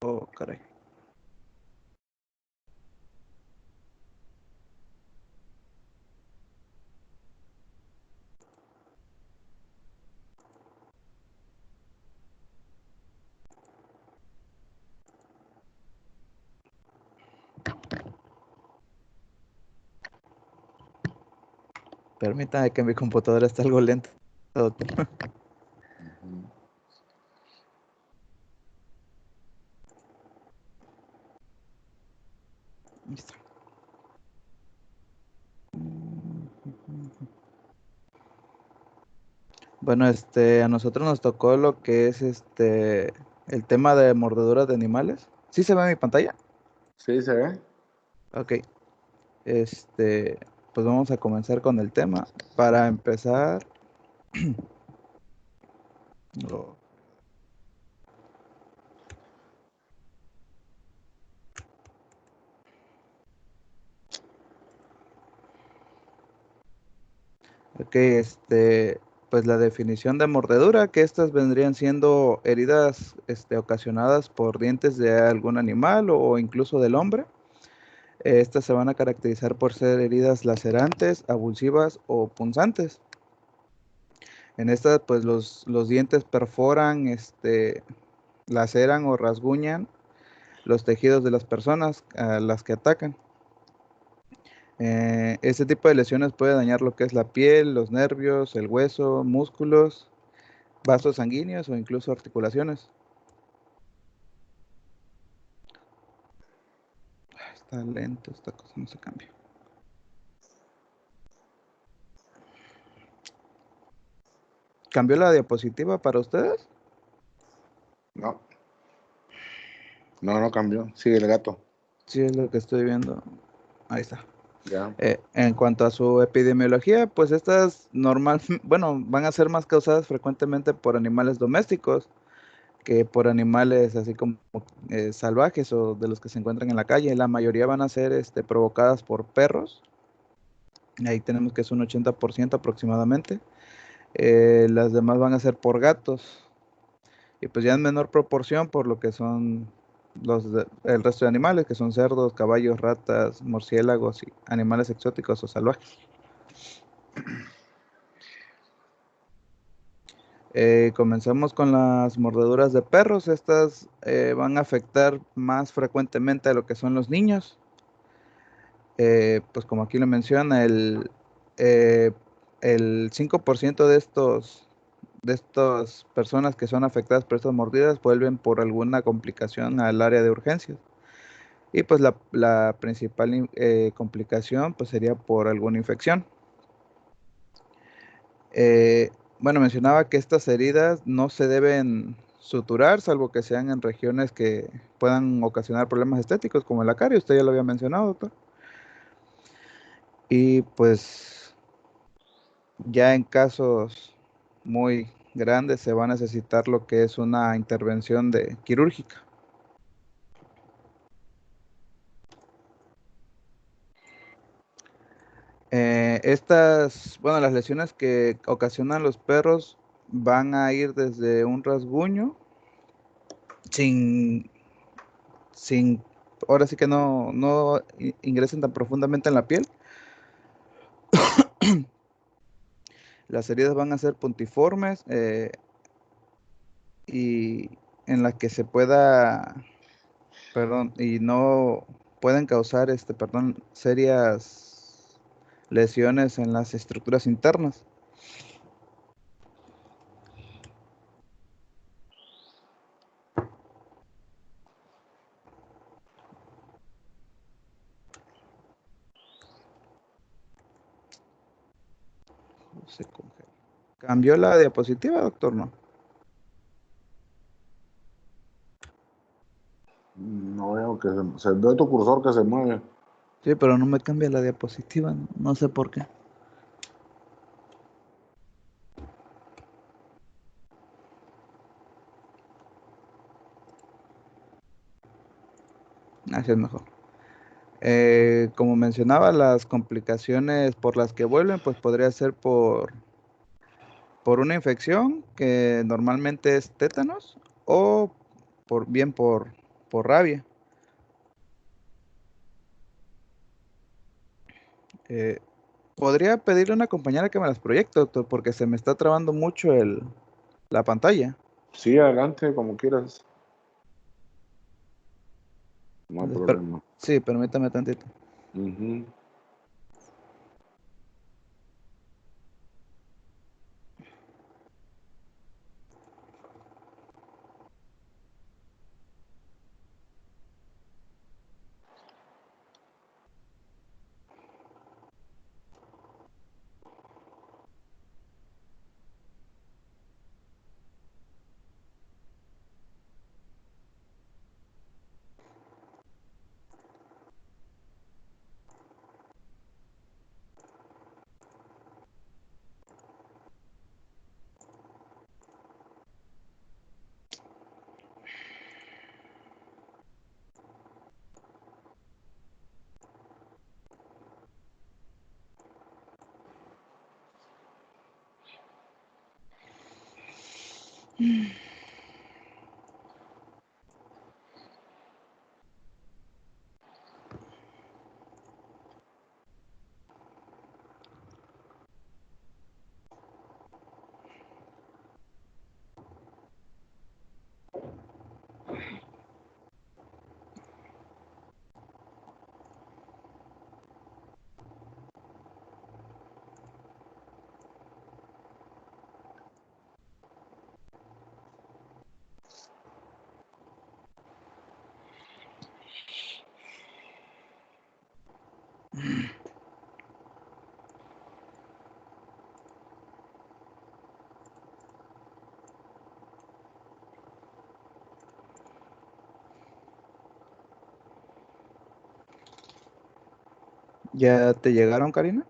Oh, caray. Permítame que mi computadora está algo lenta. Listo. Bueno, a nosotros nos tocó lo que es el tema de mordeduras de animales. ¿Sí se ve en mi pantalla? Sí, se ve. Ok. Pues vamos a comenzar con el tema. Para empezar, oh, ok, pues la definición de mordedura, que estas vendrían siendo heridas, ocasionadas por dientes de algún animal o incluso del hombre. Estas se van a caracterizar por ser heridas lacerantes, abulsivas o punzantes. En estas, pues los dientes perforan, laceran o rasguñan los tejidos de las personas a las que atacan. Este tipo de lesiones puede dañar lo que es la piel, los nervios, el hueso, músculos, vasos sanguíneos o incluso articulaciones. Está lento, esta cosa no se cambia. ¿Cambió la diapositiva para ustedes? No, no cambió. Sigue el gato. Sí, es lo que estoy viendo. Ahí está. Ya. En cuanto a su epidemiología, pues estas normal, bueno, van a ser más causadas frecuentemente por animales domésticos que por animales así como salvajes o de los que se encuentran en la calle. La mayoría van a ser provocadas por perros. Ahí tenemos que es un 80% aproximadamente. Las demás van a ser por gatos. Y pues ya en menor proporción por lo que son el resto de animales, que son cerdos, caballos, ratas, murciélagos y animales exóticos o salvajes. Comenzamos con las mordeduras de perros. Estas van a afectar más frecuentemente a lo que son los niños. Pues como aquí lo menciona, eh, el 5% de estas personas que son afectadas por estas mordidas vuelven por alguna complicación al área de urgencias. Y pues la principal complicación pues sería por alguna infección. Eh, bueno, mencionaba que estas heridas no se deben suturar, salvo que sean en regiones que puedan ocasionar problemas estéticos, como la carie, usted ya lo había mencionado, doctor. Y pues ya en casos muy grandes se va a necesitar lo que es una intervención quirúrgica. Bueno, las lesiones que ocasionan los perros van a ir desde un rasguño sin, sin, ahora sí que no ingresen tan profundamente en la piel. Las heridas van a ser puntiformes y en las que se pueda, perdón, y no pueden causar, perdón, serias lesiones en las estructuras internas. Se congela. ¿Cambió la diapositiva, doctor? No. No veo que se ve tu cursor que se mueve. Sí, pero no me cambia la diapositiva, no sé por qué. Así es mejor. Como mencionaba, las complicaciones por las que vuelven, pues podría ser por una infección que normalmente es tétanos o bien por rabia. Eh, ¿Podría pedirle a una compañera que me las proyecte, doctor? Porque se me está trabando mucho la pantalla. Sí, adelante, como quieras. No hay Entonces, problema. sí, permítame tantito. Ujú. ¿Ya te llegaron, Karina?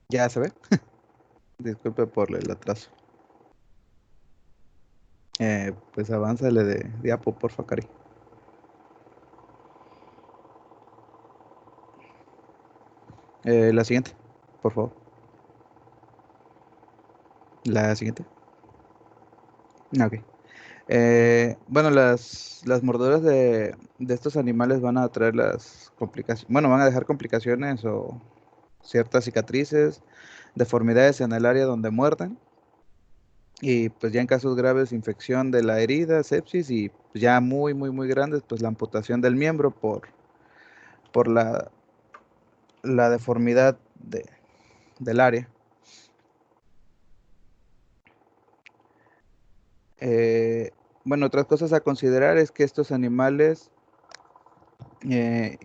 Ya se ve. Disculpe por el atraso. Pues avánzale de diapo, porfa, Cari. La siguiente, por favor. La siguiente. Ok. Bueno, las mordeduras de estos animales van a traer las complicaciones, bueno, van a dejar complicaciones o ciertas cicatrices, deformidades en el área donde muerden y pues ya en casos graves infección de la herida, sepsis y pues, ya muy, muy, muy grandes, pues la amputación del miembro por la deformidad del área. Eh, bueno, otras cosas a considerar es que estos animales, eh,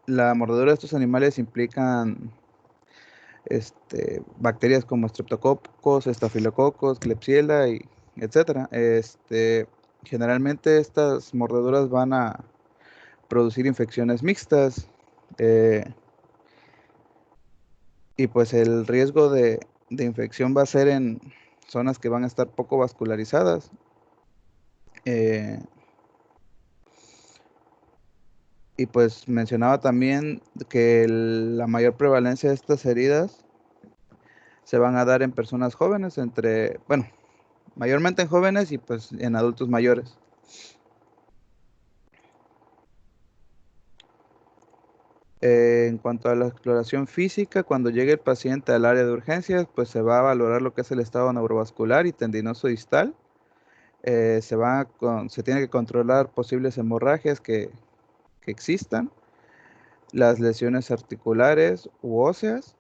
la mordedura de estos animales implican bacterias como estreptococos, estafilococos, klebsiella y etcétera. Generalmente estas mordeduras van a producir infecciones mixtas eh, y pues el riesgo de infección va a ser en zonas que van a estar poco vascularizadas. eh, y pues mencionaba también que la mayor prevalencia de estas heridas se van a dar en personas jóvenes, bueno, mayormente en jóvenes y pues en adultos mayores. En cuanto a la exploración física, cuando llegue el paciente al área de urgencias, pues se va a valorar lo que es el estado neurovascular y tendinoso distal. Se tiene que controlar posibles hemorragias que existan, las lesiones articulares u óseas,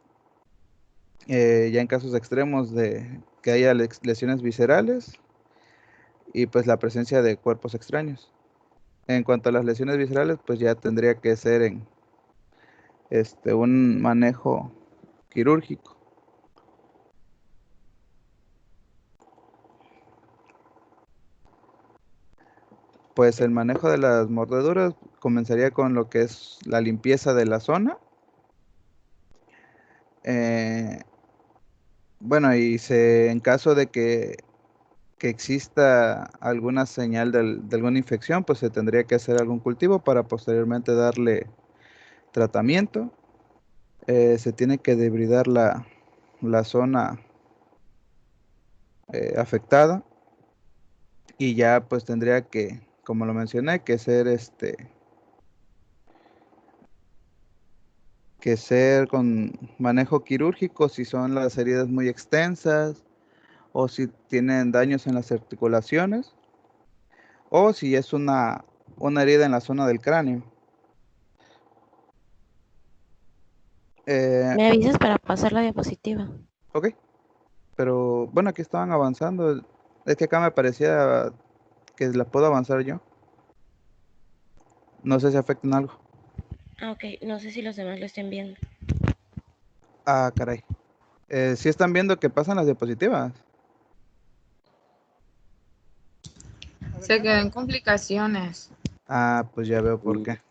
ya en casos extremos de que haya lesiones viscerales y pues la presencia de cuerpos extraños. En cuanto a las lesiones viscerales, pues ya tendría que ser en un manejo quirúrgico. Pues el manejo de las mordeduras comenzaría con lo que es la limpieza de la zona. Eh, bueno, en caso de que exista alguna señal de alguna infección, pues se tendría que hacer algún cultivo para posteriormente darle tratamiento. Se tiene que debridar la zona afectada y ya pues tendría que, como lo mencioné, que ser con manejo quirúrgico si son las heridas muy extensas o si tienen daños en las articulaciones o si es una herida en la zona del cráneo. Eh, Me avisas para pasar la diapositiva. ok, pero bueno, aquí estaban avanzando. Es que acá me parecía que la puedo avanzar yo. No sé si afecta en algo. Ah, ok, no sé si los demás lo estén viendo. Ah, caray. ¿Sí están viendo que pasan las diapositivas? Se quedó en complicaciones. Ah, pues ya veo por qué.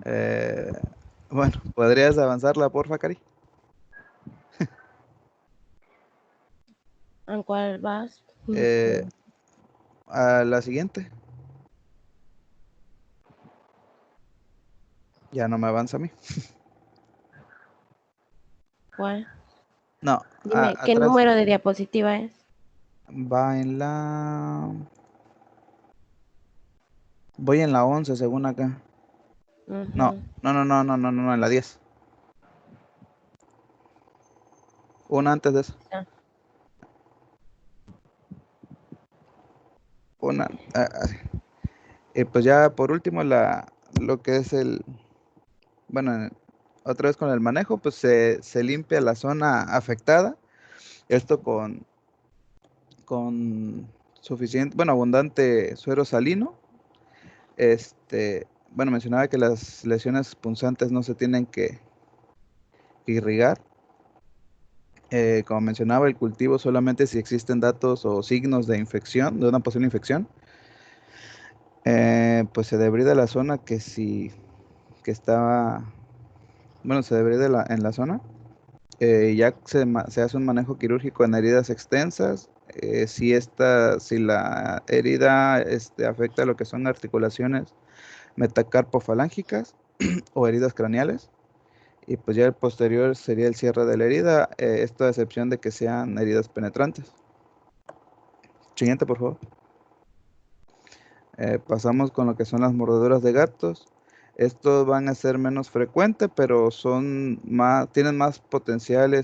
Eh, bueno, ¿podrías avanzarla, porfa, Cari? ¿En cuál vas? Eh, a la siguiente. Ya no me avanza a mí. ¿Cuál? No, Dime, ¿qué atrás. número de diapositiva es? Va en la... Voy en la 11 según acá. No, Ujú. no, no, no, no, no, no, en la 10. Una antes de eso. Ah, Una. Pues ya por último, lo que es bueno, otra vez con el manejo, pues se limpia la zona afectada. Esto con suficiente, bueno, abundante suero salino. Bueno, mencionaba que las lesiones punzantes no se tienen que irrigar. Como mencionaba, el cultivo solamente si existen datos o signos de infección, de una posible infección. Pues se debrida la zona que está, bueno, se debrida en la zona. Ya se hace un manejo quirúrgico en heridas extensas. Si la herida afecta lo que son articulaciones metacarpofalángicas o heridas craneales, y pues ya el posterior sería el cierre de la herida, esto a excepción de que sean heridas penetrantes. Siguiente, por favor. Pasamos con lo que son las mordeduras de gatos. Estos van a ser menos frecuentes, pero tienen más potencial,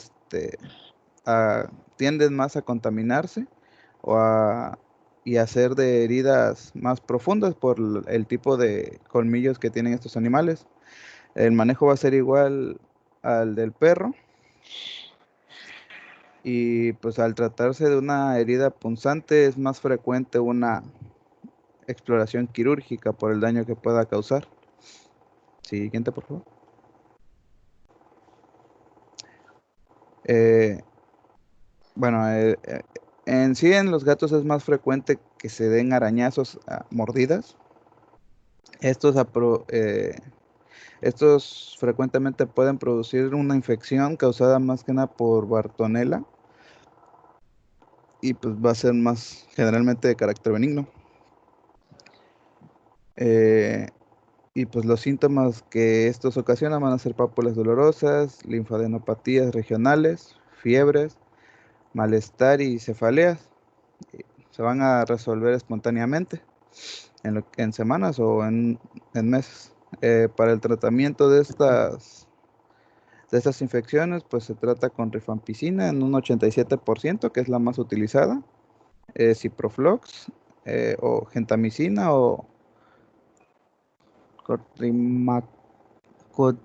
tienden más a contaminarse y a ser de heridas más profundas por el tipo de colmillos que tienen estos animales. El manejo va a ser igual al del perro. Y pues al tratarse de una herida punzante es más frecuente una exploración quirúrgica por el daño que pueda causar. Siguiente, por favor. Eh, bueno, en sí en los gatos es más frecuente que se den arañazos, mordidas. Estos frecuentemente pueden producir una infección causada más que nada por Bartonella, y pues va a ser más generalmente de carácter benigno. Y pues los síntomas que estos ocasionan van a ser pápulas dolorosas, linfadenopatías regionales, fiebres, malestar y cefaleas. Se van a resolver espontáneamente en semanas o en meses. Para el tratamiento de estas infecciones, pues se trata con rifampicina en un 87%, que es la más utilizada, ciproflox, o gentamicina o cotrima- co-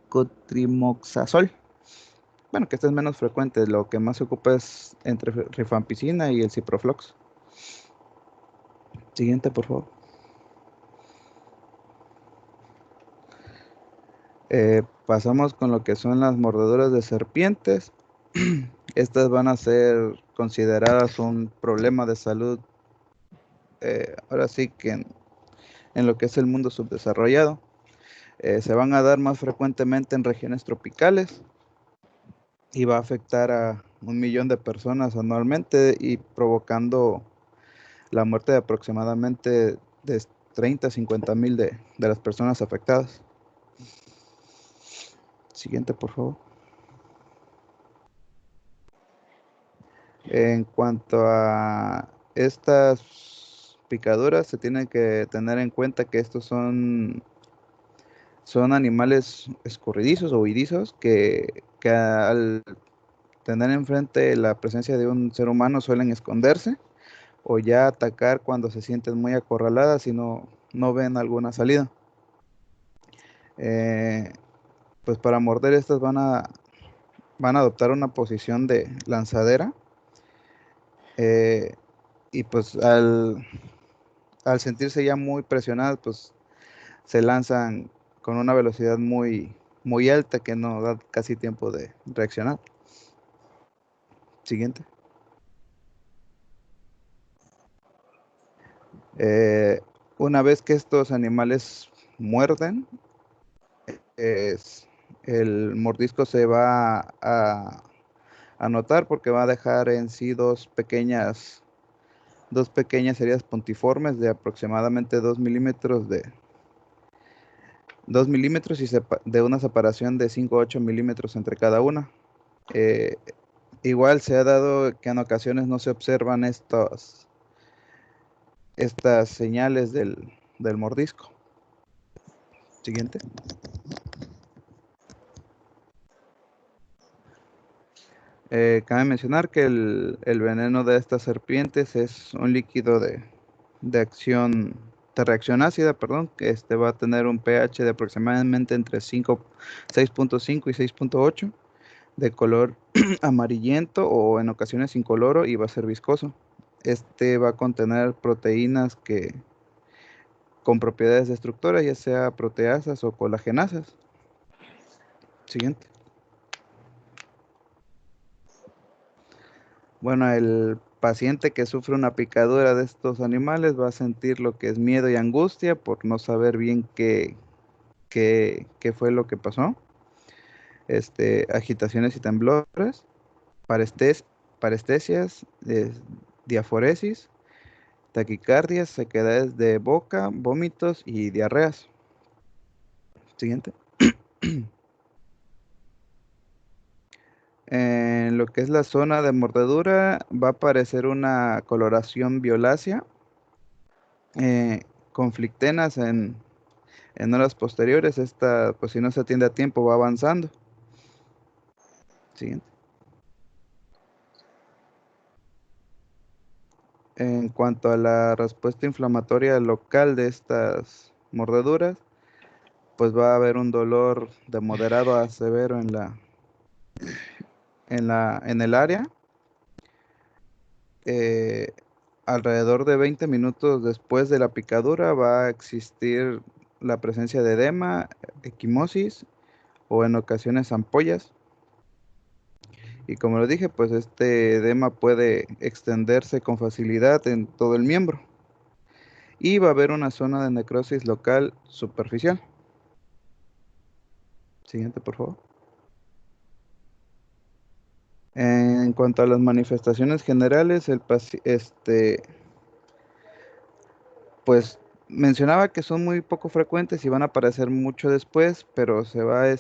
cotrimoxazol. Bueno, que este es menos frecuente, lo que más se ocupa es entre rifampicina y el ciproflox. Siguiente, por favor. Pasamos con lo que son las mordeduras de serpientes. Estas van a ser consideradas un problema de salud, ahora sí que en lo que es el mundo subdesarrollado. Se van a dar más frecuentemente en regiones tropicales y va a afectar a 1 millón de personas anualmente y provocando la muerte de aproximadamente de 30 a 50 mil de las personas afectadas. Siguiente, por favor. En cuanto a estas picaduras, se tiene que tener en cuenta que estos son animales escurridizos o huidizos que al tener enfrente la presencia de un ser humano suelen esconderse o ya atacar cuando se sienten muy acorraladas y no ven alguna salida. Pues para morder estas van a adoptar una posición de lanzadera, eh, y pues al sentirse ya muy presionadas, pues se lanzan con una velocidad muy, muy alta que no da casi tiempo de reaccionar. Siguiente. Eh, una vez que estos animales muerden, es, el mordisco se va a notar porque va a dejar en sí dos pequeñas heridas puntiformes de aproximadamente 2 milímetros y de una separación de 5 a 8 milímetros entre cada una. Eh, Igual se ha dado que en ocasiones no se observan estas señales del mordisco. Siguiente. Cabe mencionar que el veneno de estas serpientes es un líquido de reacción ácida, perdón, que va a tener un pH de aproximadamente entre 6.5 y 6.8, de color amarillento o en ocasiones incoloro, y va a ser viscoso. Va a contener proteínas con propiedades destructoras, ya sea proteasas o colagenasas. Siguiente. Bueno, el paciente que sufre una picadura de estos animales va a sentir lo que es miedo y angustia por no saber bien qué fue lo que pasó. agitaciones y temblores, parestesias, diaforesis, taquicardias, sequedades de boca, vómitos y diarreas. Siguiente. En lo que es la zona de mordedura va a aparecer una coloración violácea, eh, con flictenas en horas posteriores. Esta, pues si no se atiende a tiempo, va avanzando. Siguiente. En cuanto a la respuesta inflamatoria local de estas mordeduras, pues va a haber un dolor de moderado a severo en el área. Eh, Alrededor de 20 minutos después de la picadura va a existir la presencia de edema, equimosis o en ocasiones ampollas. Y como lo dije, pues este edema puede extenderse con facilidad en todo el miembro. Y va a haber una zona de necrosis local superficial. Siguiente, por favor. En cuanto a las manifestaciones generales, pues mencionaba que son muy poco frecuentes y van a aparecer mucho después, pero se va a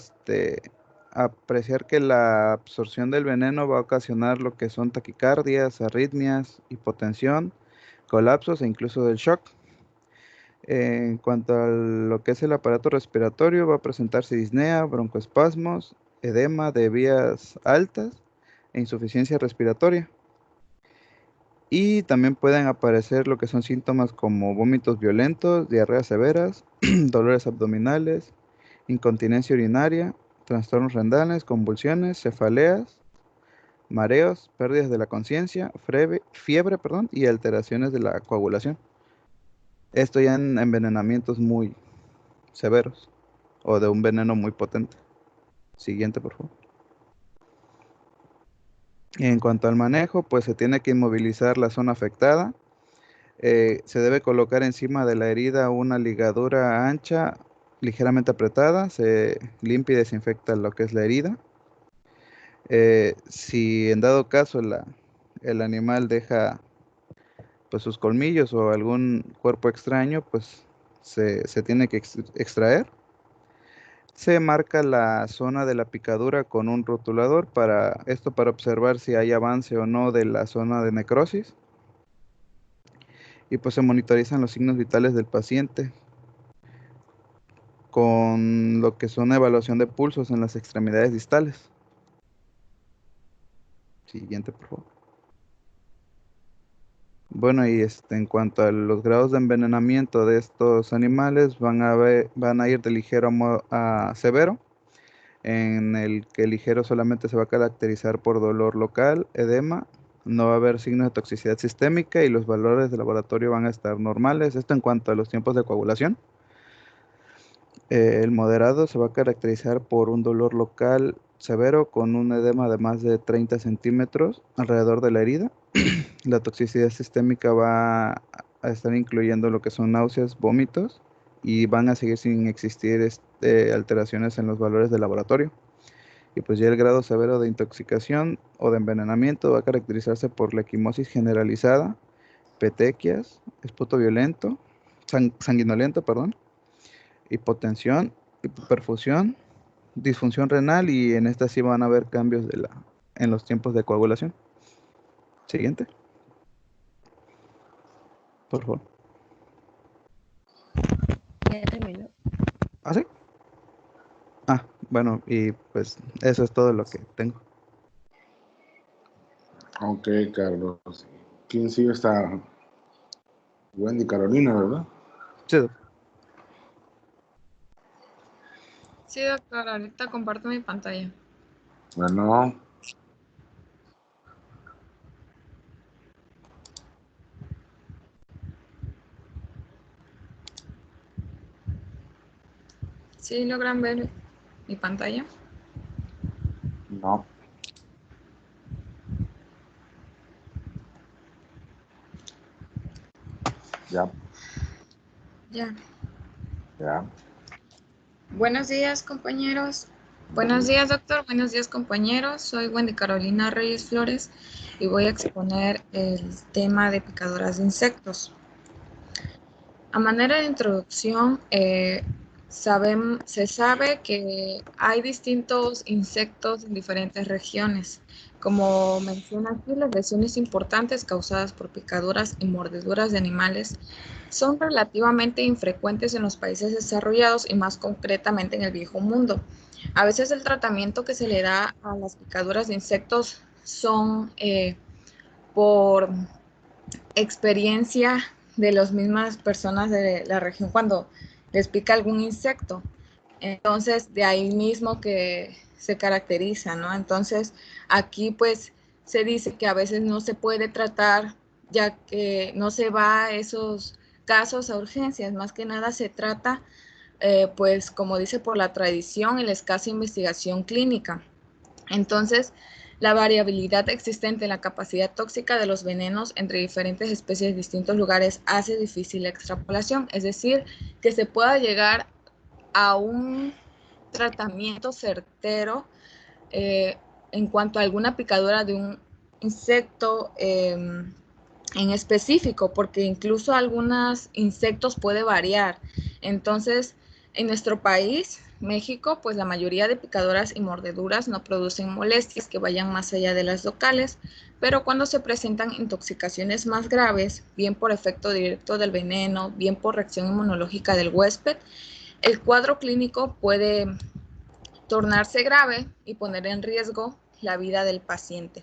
apreciar que la absorción del veneno va a ocasionar lo que son taquicardias, arritmias, hipotensión, colapsos e incluso del shock. En cuanto a lo que es el aparato respiratorio, va a presentarse disnea, broncoespasmos, edema de vías altas e insuficiencia respiratoria. Y también pueden aparecer lo que son síntomas como vómitos violentos, diarreas severas, dolores abdominales, incontinencia urinaria, trastornos renales, convulsiones, cefaleas, mareos, pérdidas de la conciencia, fiebre, perdón, y alteraciones de la coagulación. Esto ya en envenenamientos muy severos o de un veneno muy potente. Siguiente, por favor. En cuanto al manejo, pues se tiene que inmovilizar la zona afectada. Se debe colocar encima de la herida una ligadura ancha, ligeramente apretada. Se limpia y desinfecta lo que es la herida. Si en dado caso el animal deja pues sus colmillos o algún cuerpo extraño, pues se tiene que extraer. Se marca la zona de la picadura con un rotulador para observar si hay avance o no de la zona de necrosis. Y pues se monitorizan los signos vitales del paciente con lo que son evaluación de pulsos en las extremidades distales. Siguiente, por favor. Bueno, y en cuanto a los grados de envenenamiento de estos animales, van a ir de ligero a severo, en el que ligero solamente se va a caracterizar por dolor local, edema, no va a haber signos de toxicidad sistémica y los valores de laboratorio van a estar normales. Esto en cuanto a los tiempos de coagulación. El moderado se va a caracterizar por un dolor local severo con un edema de más de 30 centímetros alrededor de la herida. La toxicidad sistémica va a estar incluyendo lo que son náuseas, vómitos y van a seguir sin existir alteraciones en los valores de laboratorio. Y pues ya el grado severo de intoxicación o de envenenamiento va a caracterizarse por la equimosis generalizada, petequias, esputo violento, sanguinolento, perdón, hipotensión, hipoperfusión, disfunción renal y en esta sí van a haber cambios en los tiempos de coagulación. Siguiente, por favor. Ya terminó. ¿Ah, sí? Ah, bueno, y pues eso es todo lo que tengo. Ok, Carlos. ¿Quién sigue? Está Wendy Carolina, ¿verdad? Sí, doc. Sí, doctor, ahorita comparto mi pantalla. Bueno, ¿Sí logran ver mi pantalla? no. Ya, Ya. ya. Buenos días, compañeros. Buenos días, doctor. Buenos días, compañeros. Soy Wendy Carolina Reyes Flores y voy a exponer el tema de picaduras de insectos. A manera de introducción, se sabe que hay distintos insectos en diferentes regiones. Como menciona aquí, las lesiones importantes causadas por picaduras y mordeduras de animales son relativamente infrecuentes en los países desarrollados y más concretamente en el viejo mundo. A veces el tratamiento que se le da a las picaduras de insectos son por experiencia de las mismas personas de la región cuando les pica algún insecto. Entonces, de ahí mismo que se caracteriza, ¿no? Entonces, aquí pues se dice que a veces no se puede tratar, ya que no se va a esos casos a urgencias, más que nada se trata, pues como dice, por la tradición y la escasa investigación clínica. Entonces, la variabilidad existente en la capacidad tóxica de los venenos entre diferentes especies de distintos lugares hace difícil la extrapolación, es decir, que se pueda llegar a un tratamiento certero en cuanto a alguna picadura de un insecto en específico, porque incluso algunos insectos puede variar. Entonces, en nuestro país, México, pues la mayoría de picaduras y mordeduras no producen molestias que vayan más allá de las locales, pero cuando se presentan intoxicaciones más graves, bien por efecto directo del veneno, bien por reacción inmunológica del huésped, el cuadro clínico puede tornarse grave y poner en riesgo la vida del paciente.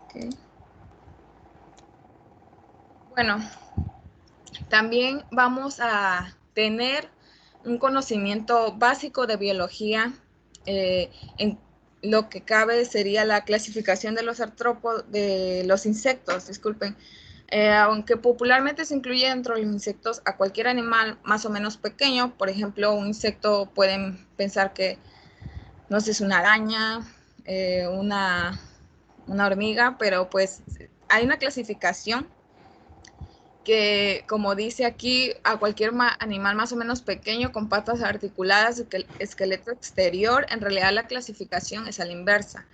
Okay. Bueno, también vamos a tener un conocimiento básico de biología. En lo que cabe sería la clasificación de los artrópodos, de los insectos, disculpen. Aunque popularmente se incluye dentro de los insectos a cualquier animal más o menos pequeño, por ejemplo, un insecto pueden pensar que, no sé, es una araña, una hormiga, pero pues hay una clasificación que, como dice aquí, a cualquier animal más o menos pequeño con patas articuladas y esqueleto exterior, en realidad la clasificación es a la inversa.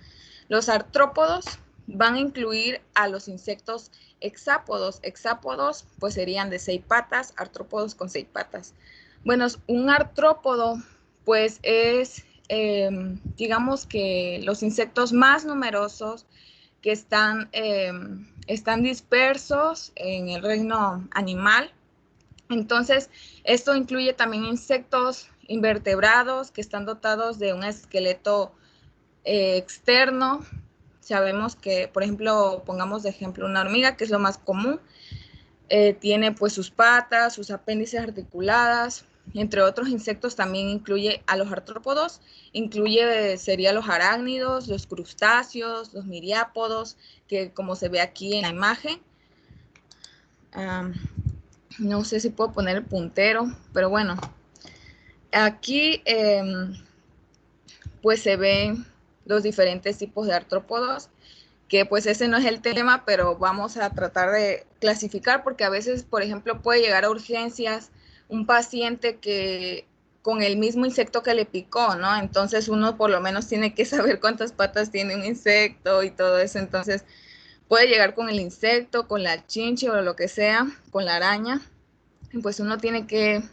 Los artrópodos van a incluir a los insectos hexápodos. Hexápodos pues serían de 6 patas, artrópodos con 6 patas. Bueno, un artrópodo pues es, digamos que los insectos más numerosos que están dispersos en el reino animal. Entonces, esto incluye también insectos invertebrados que están dotados de un esqueleto externo. Sabemos que, por ejemplo, pongamos de ejemplo una hormiga, que es lo más común, tiene pues sus patas, sus apéndices articuladas, entre otros insectos también incluye a los artrópodos, serían los arácnidos, los crustáceos, los miriápodos, que como se ve aquí en la imagen, no sé si puedo poner el puntero, pero bueno, aquí pues se ven los diferentes tipos de artrópodos, que pues ese no es el tema, pero vamos a tratar de clasificar porque a veces, por ejemplo, puede llegar a urgencias un paciente que con el mismo insecto que le picó, ¿no? Entonces uno por lo menos tiene que saber cuántas patas tiene un insecto y todo eso. Entonces puede llegar con el insecto, con la chinche o lo que sea, con la araña. Y pues uno tiene que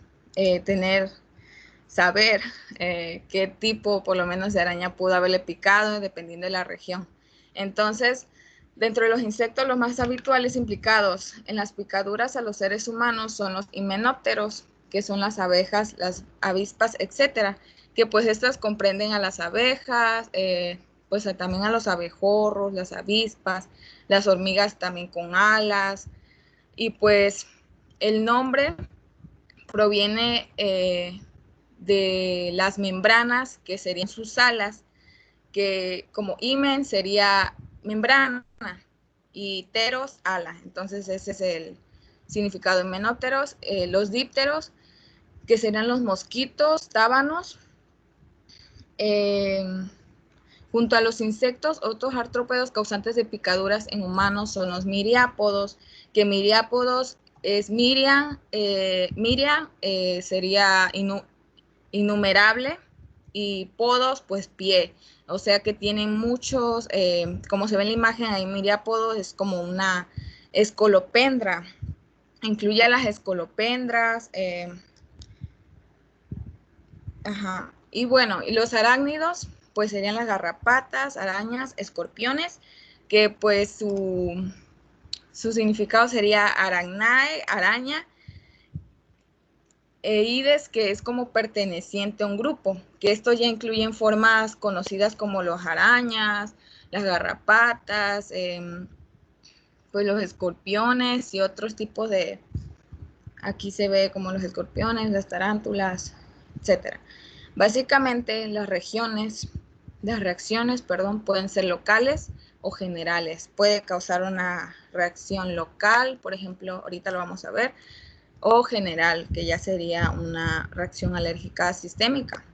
saber qué tipo por lo menos de araña pudo haberle picado dependiendo de la región. Entonces, dentro de los insectos, los más habituales implicados en las picaduras a los seres humanos son los himenópteros, que son las abejas, las avispas, etcétera, que pues estas comprenden a las abejas, pues también a los abejorros, las avispas, las hormigas también con alas, y pues el nombre proviene de las membranas, que serían sus alas, que como himen sería membrana y teros, ala. Entonces ese es el significado de himenópteros. Los dípteros, que serían los mosquitos, tábanos. Junto a los insectos, otros artrópodos causantes de picaduras en humanos son los miriápodos, que miriápodos es Miria, sería innumerable, y podos, pues pie. O sea que tienen muchos, como se ve en la imagen, ahí miriápodo es como una escolopendra. Incluye a las escolopendras. Ajá. Y bueno, y los arácnidos, pues serían las garrapatas, arañas, escorpiones, que pues su significado sería aracnae, araña, e ides, que es como perteneciente a un grupo, que esto ya incluyen formas conocidas como los arañas, las garrapatas, pues los escorpiones y otros tipos de, aquí se ve como los escorpiones, las tarántulas, etcétera. Básicamente las reacciones, pueden ser locales o generales. Puede causar una reacción local, por ejemplo, ahorita lo vamos a ver, o general, que ya sería una reacción alérgica sistémica.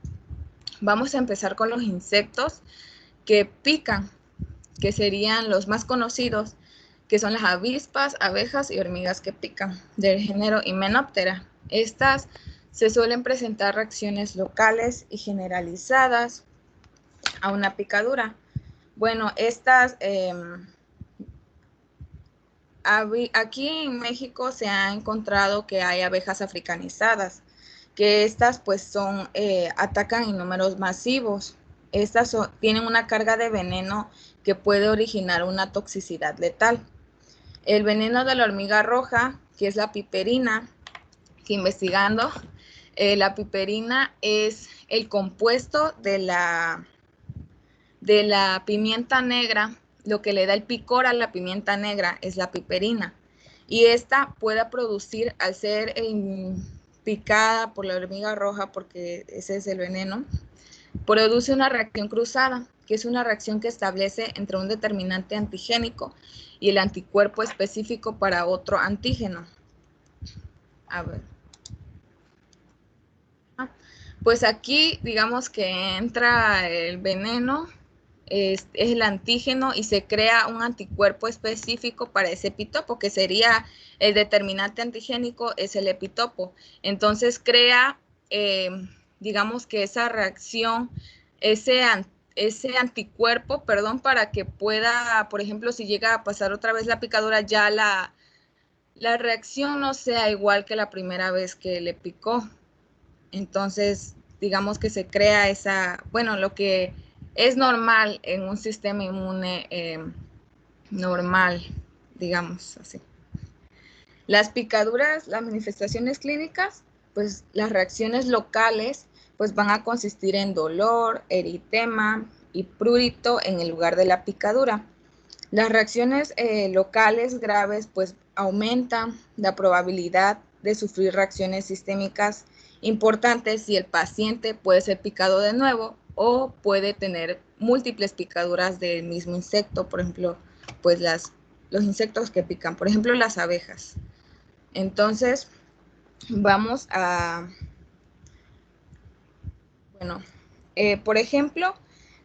Vamos a empezar con los insectos que pican, que serían los más conocidos, que son las avispas, abejas y hormigas que pican, del género Hymenoptera. Estas se suelen presentar reacciones locales y generalizadas a una picadura. Bueno, estas, aquí en México se ha encontrado que hay abejas africanizadas, que estas pues atacan en números masivos. Estas tienen una carga de veneno que puede originar una toxicidad letal. El veneno de la hormiga roja, que es la piperina, que investigando, la piperina es el compuesto de la pimienta negra. Lo que le da el picor a la pimienta negra es la piperina. Y esta puede producir, al ser picada por la hormiga roja, porque ese es el veneno, produce una reacción cruzada, que es una reacción que establece entre un determinante antigénico y el anticuerpo específico para otro antígeno. A ver. Pues aquí digamos que entra el veneno, es el antígeno, y se crea un anticuerpo específico para ese epitopo, que sería el determinante antigénico, es el epitopo. Entonces crea, digamos que esa reacción, ese anticuerpo, para que pueda, por ejemplo, si llega a pasar otra vez la picadura, ya la reacción no sea igual que la primera vez que le picó. Entonces, digamos que se crea lo que es normal en un sistema inmune normal, digamos así. Las picaduras, las manifestaciones clínicas, pues las reacciones locales, pues van a consistir en dolor, eritema y prurito en el lugar de la picadura. Las reacciones locales graves, pues aumentan la probabilidad de sufrir reacciones sistémicas importantes si el paciente puede ser picado de nuevo o puede tener múltiples picaduras del mismo insecto, por ejemplo, pues los insectos que pican, por ejemplo, las abejas. Entonces, vamos a, por ejemplo,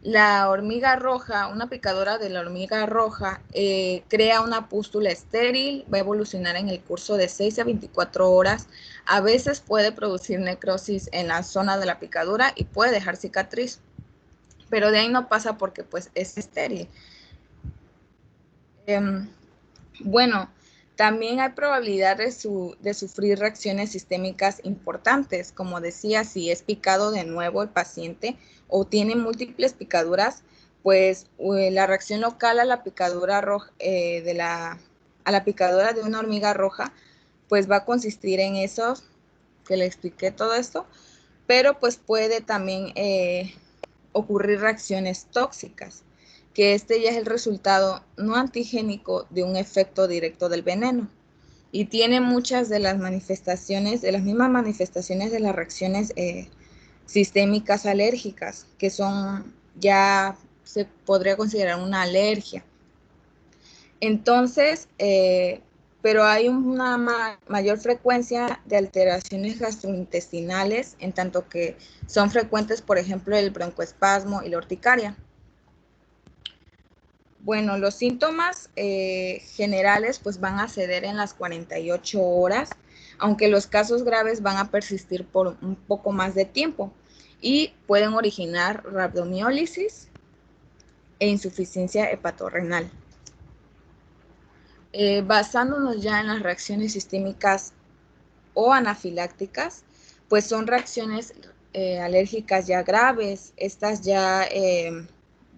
la hormiga roja, una picadura de la hormiga roja crea una pústula estéril, va a evolucionar en el curso de 6 a 24 horas, a veces puede producir necrosis en la zona de la picadura y puede dejar cicatriz, pero de ahí no pasa porque pues es estéril. También hay probabilidad de sufrir reacciones sistémicas importantes, como decía, si es picado de nuevo el paciente o tiene múltiples picaduras, pues la reacción local a la picadura roja, a la picadura de una hormiga roja, pues va a consistir en eso, que le expliqué todo esto, pero pues puede también ocurrir reacciones tóxicas, que este ya es el resultado no antigénico de un efecto directo del veneno. Y tiene muchas de las manifestaciones, de las mismas manifestaciones de las reacciones sistémicas alérgicas, que son, ya se podría considerar una alergia. Entonces, pero hay una mayor frecuencia de alteraciones gastrointestinales, en tanto que son frecuentes, por ejemplo, el broncoespasmo y la urticaria. Bueno, los síntomas generales pues van a ceder en las 48 horas, aunque los casos graves van a persistir por un poco más de tiempo. y pueden originar rabdomiólisis e insuficiencia hepatorrenal. Basándonos ya en las reacciones sistémicas o anafilácticas, pues son reacciones alérgicas ya graves. Estas ya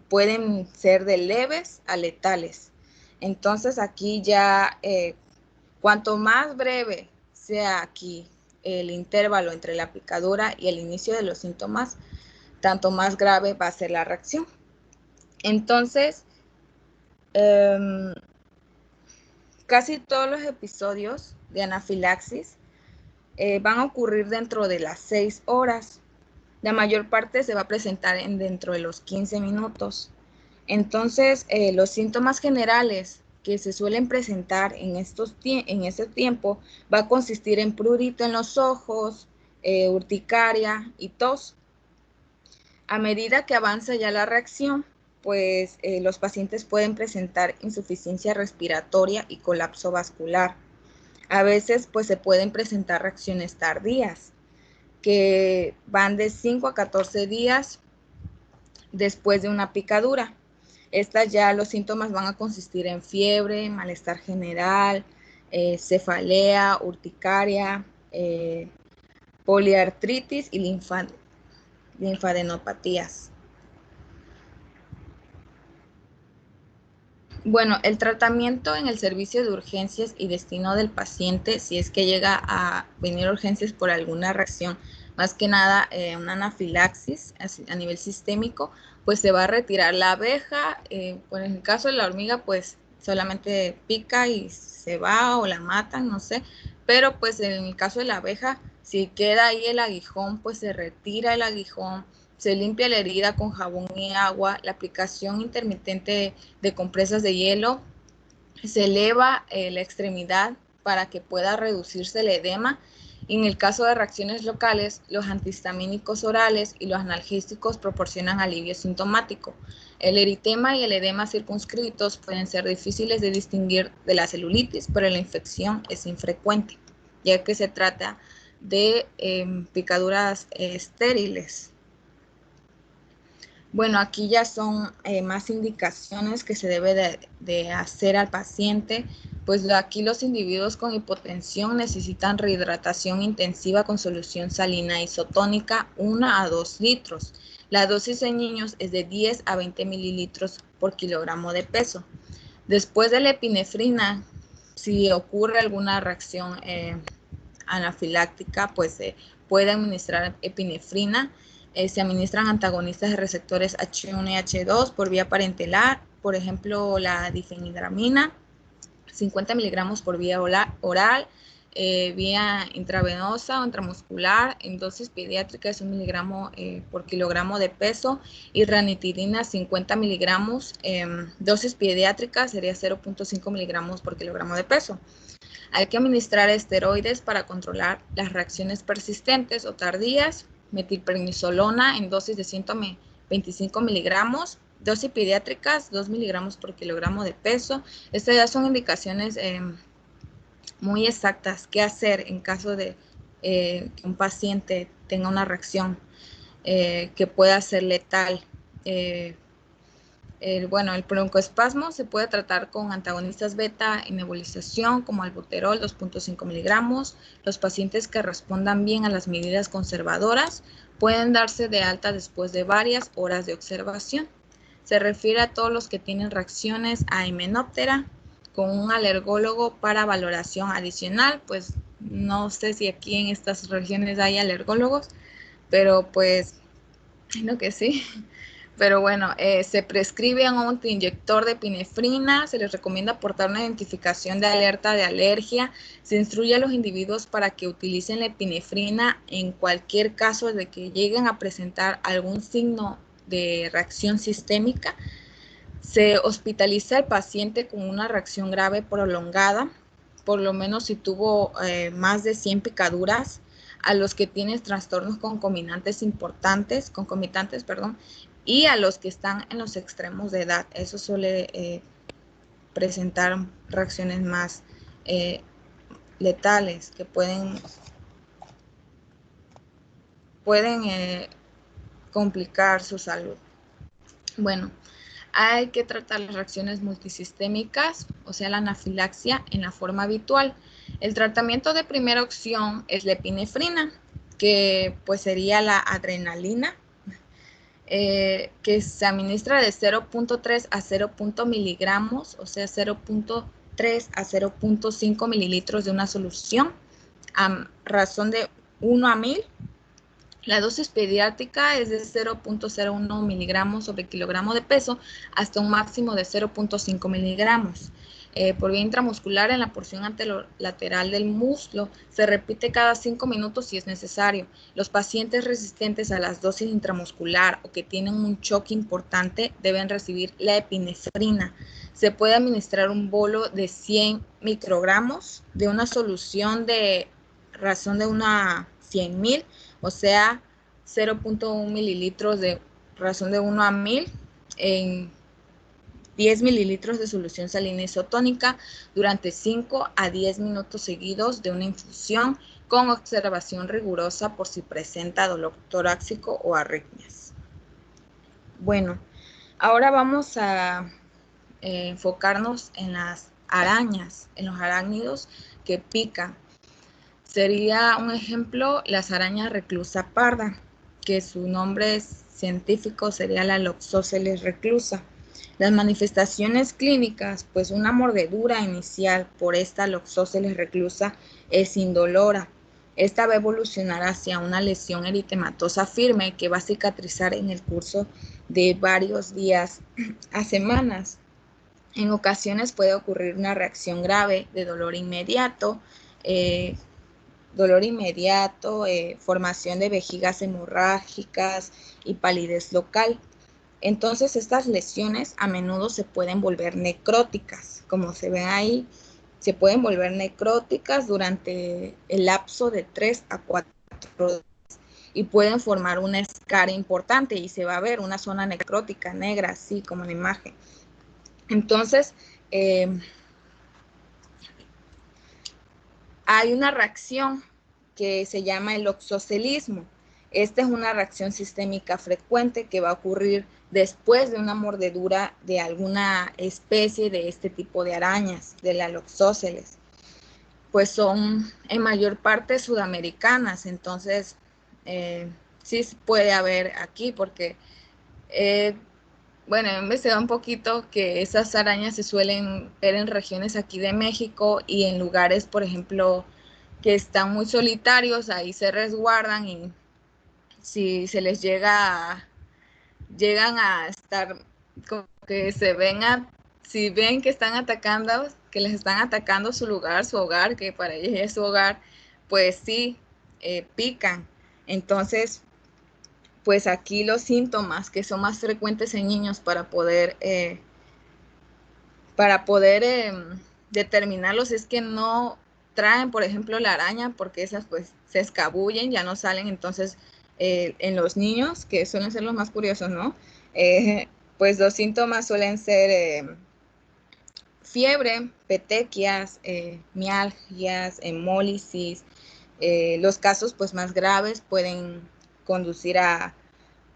pueden ser de leves a letales. Entonces aquí ya, cuanto más breve sea aquí el intervalo entre la picadura y el inicio de los síntomas, tanto más grave va a ser la reacción. Entonces, casi todos los episodios de anafilaxis van a ocurrir dentro de las 6 horas. La mayor parte se va a presentar dentro de los 15 minutos. Entonces, los síntomas generales que se suelen presentar en ese tiempo va a consistir en prurito en los ojos, urticaria y tos. A medida que avanza ya la reacción, pues los pacientes pueden presentar insuficiencia respiratoria y colapso vascular. A veces pues se pueden presentar reacciones tardías que van de 5 a 14 días después de una picadura. Estas ya los síntomas van a consistir en fiebre, malestar general, cefalea, urticaria, poliartritis y linfadenopatías. Bueno, el tratamiento en el servicio de urgencias y destino del paciente, si es que llega a venir urgencias por alguna reacción, más que nada una anafilaxis a nivel sistémico, pues se va a retirar la abeja. Pues en el caso de la hormiga, pues solamente pica y se va o la matan, no sé. Pero pues en el caso de la abeja, si queda ahí el aguijón, pues se retira el aguijón, se limpia la herida con jabón y agua, la aplicación intermitente de compresas de hielo, se eleva la extremidad para que pueda reducirse el edema. Y en el caso de reacciones locales, los antihistamínicos orales y los analgésicos proporcionan alivio sintomático. El eritema y el edema circunscritos pueden ser difíciles de distinguir de la celulitis, pero la infección es infrecuente, ya que se trata de picaduras estériles. Bueno, aquí ya son más indicaciones que se debe de hacer al paciente. Pues aquí los individuos con hipotensión necesitan rehidratación intensiva con solución salina isotónica 1 a 2 litros. La dosis en niños es de 10 a 20 mililitros por kilogramo de peso. Después de la epinefrina, si ocurre alguna reacción anafiláctica, pues se puede administrar epinefrina. Se administran antagonistas de receptores H1 y H2 por vía parenteral, por ejemplo, la difenhidramina, 50 miligramos por vía oral, vía intravenosa o intramuscular, en dosis pediátrica es 1 miligramo por kilogramo de peso, y ranitidina 50 miligramos, dosis pediátrica sería 0.5 miligramos por kilogramo de peso. Hay que administrar esteroides para controlar las reacciones persistentes o tardías, metilprednisolona en dosis de 125 miligramos, dosis pediátricas 2 miligramos por kilogramo de peso. Estas ya son indicaciones muy exactas qué hacer en caso de que un paciente tenga una reacción que pueda ser letal. El broncoespasmo se puede tratar con antagonistas beta en nebulización como albuterol 2.5 miligramos. Los pacientes que respondan bien a las medidas conservadoras pueden darse de alta después de varias horas de observación. Se refiere a todos los que tienen reacciones a Hymenoptera con un alergólogo para valoración adicional. Pues no sé si aquí en estas regiones hay alergólogos, pero pues no que sí. Pero bueno, se prescribe un autoinyector de epinefrina, se les recomienda aportar una identificación de alerta de alergia, se instruye a los individuos para que utilicen la epinefrina en cualquier caso de que lleguen a presentar algún signo de reacción sistémica. Se hospitaliza al paciente con una reacción grave prolongada, por lo menos si tuvo más de 100 picaduras, a los que tienen trastornos concomitantes, y a los que están en los extremos de edad. Eso suele presentar reacciones más letales que pueden complicar su salud. Bueno, hay que tratar las reacciones multisistémicas, o sea, la anafilaxia, en la forma habitual. El tratamiento de primera opción es la epinefrina, que pues sería la adrenalina, que se administra de 0.3 a 0. miligramos, o sea, 0.3 a 0.5 mililitros de una solución, a razón de 1 a 1000. La dosis pediátrica es de 0.01 miligramos sobre kilogramo de peso hasta un máximo de 0.5 miligramos. Por vía intramuscular en la porción anterolateral del muslo. Se repite cada 5 minutos si es necesario. Los pacientes resistentes a las dosis intramuscular o que tienen un choque importante deben recibir la epinefrina. Se puede administrar un bolo de 100 microgramos de una solución de razón de una 100.000, o sea, 0.1 mililitros de razón de 1 a 1000 en 10 mililitros de solución salina isotónica durante 5 a 10 minutos seguidos de una infusión con observación rigurosa por si presenta dolor torácico o arritmias. Bueno, ahora vamos a enfocarnos en las arañas, en los arácnidos que pican. Sería un ejemplo las arañas reclusa parda, que su nombre científico sería la Loxosceles reclusa. Las manifestaciones clínicas, pues una mordedura inicial por esta Loxosceles reclusa es indolora. Esta va a evolucionar hacia una lesión eritematosa firme que va a cicatrizar en el curso de varios días a semanas. En ocasiones puede ocurrir una reacción grave de dolor inmediato, formación de vejigas hemorrágicas y palidez local. Entonces estas lesiones a menudo se pueden volver necróticas, como se ven ahí, se pueden volver necróticas durante el lapso de 3 a 4 días y pueden formar una escara importante y se va a ver una zona necrótica negra, así como en la imagen. Entonces, hay una reacción que se llama el oxocelismo. Esta es una reacción sistémica frecuente que va a ocurrir después de una mordedura de alguna especie de este tipo de arañas, de la Loxosceles. Pues son en mayor parte sudamericanas, entonces sí puede haber aquí porque, bueno, he investigado un poquito que esas arañas se suelen ver en regiones aquí de México y en lugares, por ejemplo, que están muy solitarios, ahí se resguardan y si se les llegan a estar como que si ven que están atacando, que les están atacando su lugar, su hogar, que para ellos es su hogar, pues sí, pican. Entonces, pues aquí los síntomas que son más frecuentes en niños para poder determinarlos es que no traen, por ejemplo, la araña, porque esas pues se escabullen, ya no salen. Entonces, en los niños, que suelen ser los más curiosos, ¿no? Pues los síntomas suelen ser fiebre, petequias, mialgias, hemólisis. Los casos pues más graves pueden conducir a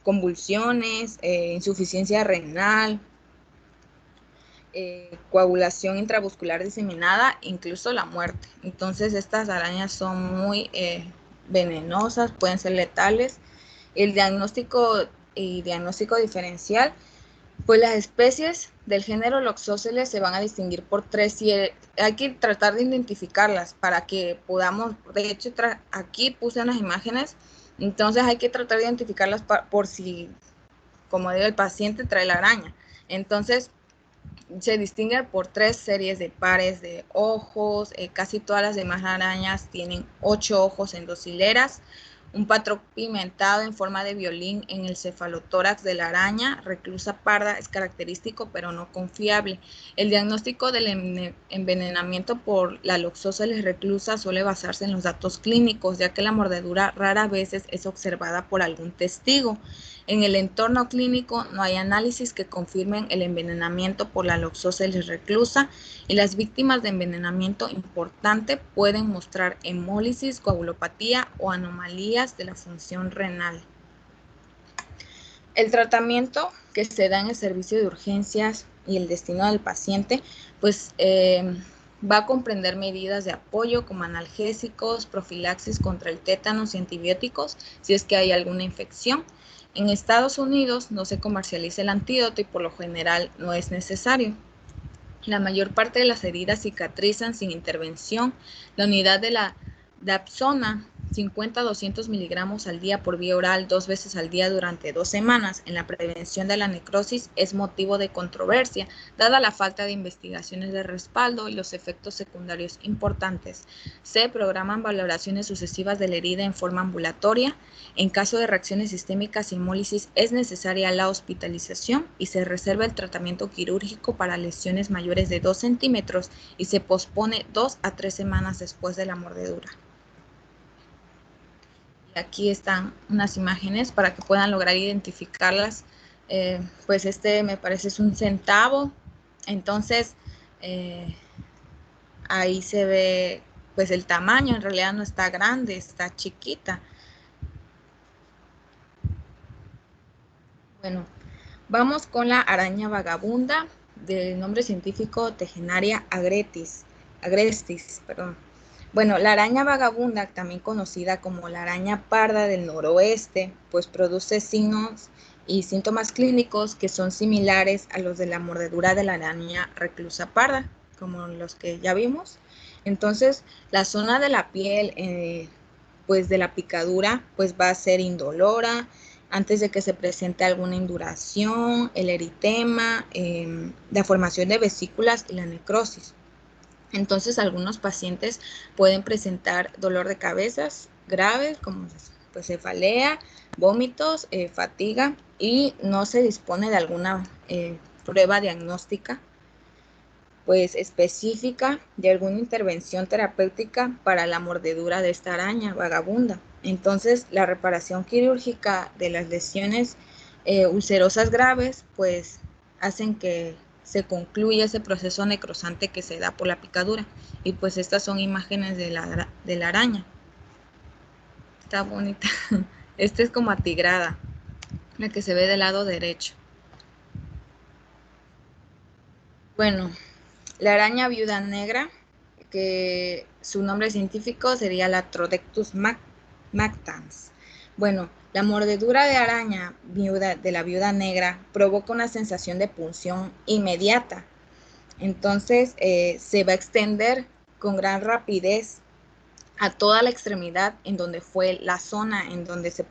convulsiones, insuficiencia renal, coagulación intravascular diseminada, incluso la muerte. Entonces estas arañas son muy venenosas, pueden ser letales. El diagnóstico diferencial, pues las especies del género Loxosceles se van a distinguir por 3 y hay que tratar de identificarlas para que podamos, de hecho aquí puse unas imágenes, entonces hay que tratar de identificarlas por si, como digo, el paciente trae la araña. Entonces se distingue por 3 series de pares de ojos. Casi todas las demás arañas tienen 8 ojos en 2 hileras. Un patrón pigmentado en forma de violín en el cefalotórax de la araña reclusa parda es característico, pero no confiable. El diagnóstico del envenenamiento por la Loxosceles reclusa suele basarse en los datos clínicos, ya que la mordedura rara vez es observada por algún testigo. En el entorno clínico no hay análisis que confirmen el envenenamiento por la Loxosceles reclusa y las víctimas de envenenamiento importante pueden mostrar hemólisis, coagulopatía o anomalías de la función renal. El tratamiento que se da en el servicio de urgencias y el destino del paciente, pues va a comprender medidas de apoyo como analgésicos, profilaxis contra el tétanos y antibióticos si es que hay alguna infección. En Estados Unidos no se comercializa el antídoto y por lo general no es necesario. La mayor parte de las heridas cicatrizan sin intervención. La unidad de la Dapsona, 50 a 200 miligramos al día por vía oral 2 veces al día durante 2 semanas en la prevención de la necrosis es motivo de controversia, dada la falta de investigaciones de respaldo y los efectos secundarios importantes. Se programan valoraciones sucesivas de la herida en forma ambulatoria. En caso de reacciones sistémicas y hemólisis es necesaria la hospitalización y se reserva el tratamiento quirúrgico para lesiones mayores de 2 centímetros y se pospone 2 a 3 semanas después de la mordedura. Aquí están unas imágenes para que puedan lograr identificarlas. Pues este me parece es 1 centavo. Entonces, ahí se ve pues el tamaño. En realidad no está grande, está chiquita. Bueno, vamos con la araña vagabunda, del nombre científico Tegenaria agrestis. Bueno, la araña vagabunda, también conocida como la araña parda del noroeste, pues produce signos y síntomas clínicos que son similares a los de la mordedura de la araña reclusa parda, como los que ya vimos. Entonces, la zona de la piel, pues de la picadura, pues va a ser indolora, antes de que se presente alguna induración, el eritema, la formación de vesículas y la necrosis. Entonces, algunos pacientes pueden presentar dolor de cabezas graves, como pues, cefalea, vómitos, fatiga, y no se dispone de alguna prueba diagnóstica pues específica de alguna intervención terapéutica para la mordedura de esta araña vagabunda. Entonces, la reparación quirúrgica de las lesiones ulcerosas graves, pues hacen que se concluya ese proceso necrosante que se da por la picadura. Y pues estas son imágenes de la araña. Está bonita. Esta es como atigrada, la que se ve del lado derecho. Bueno, la araña viuda negra, que su nombre científico sería la Trodectus mactans. Bueno, la mordedura de araña de la viuda negra provoca una sensación de punción inmediata. Entonces se va a extender con gran rapidez a toda la extremidad en donde fue la zona en donde se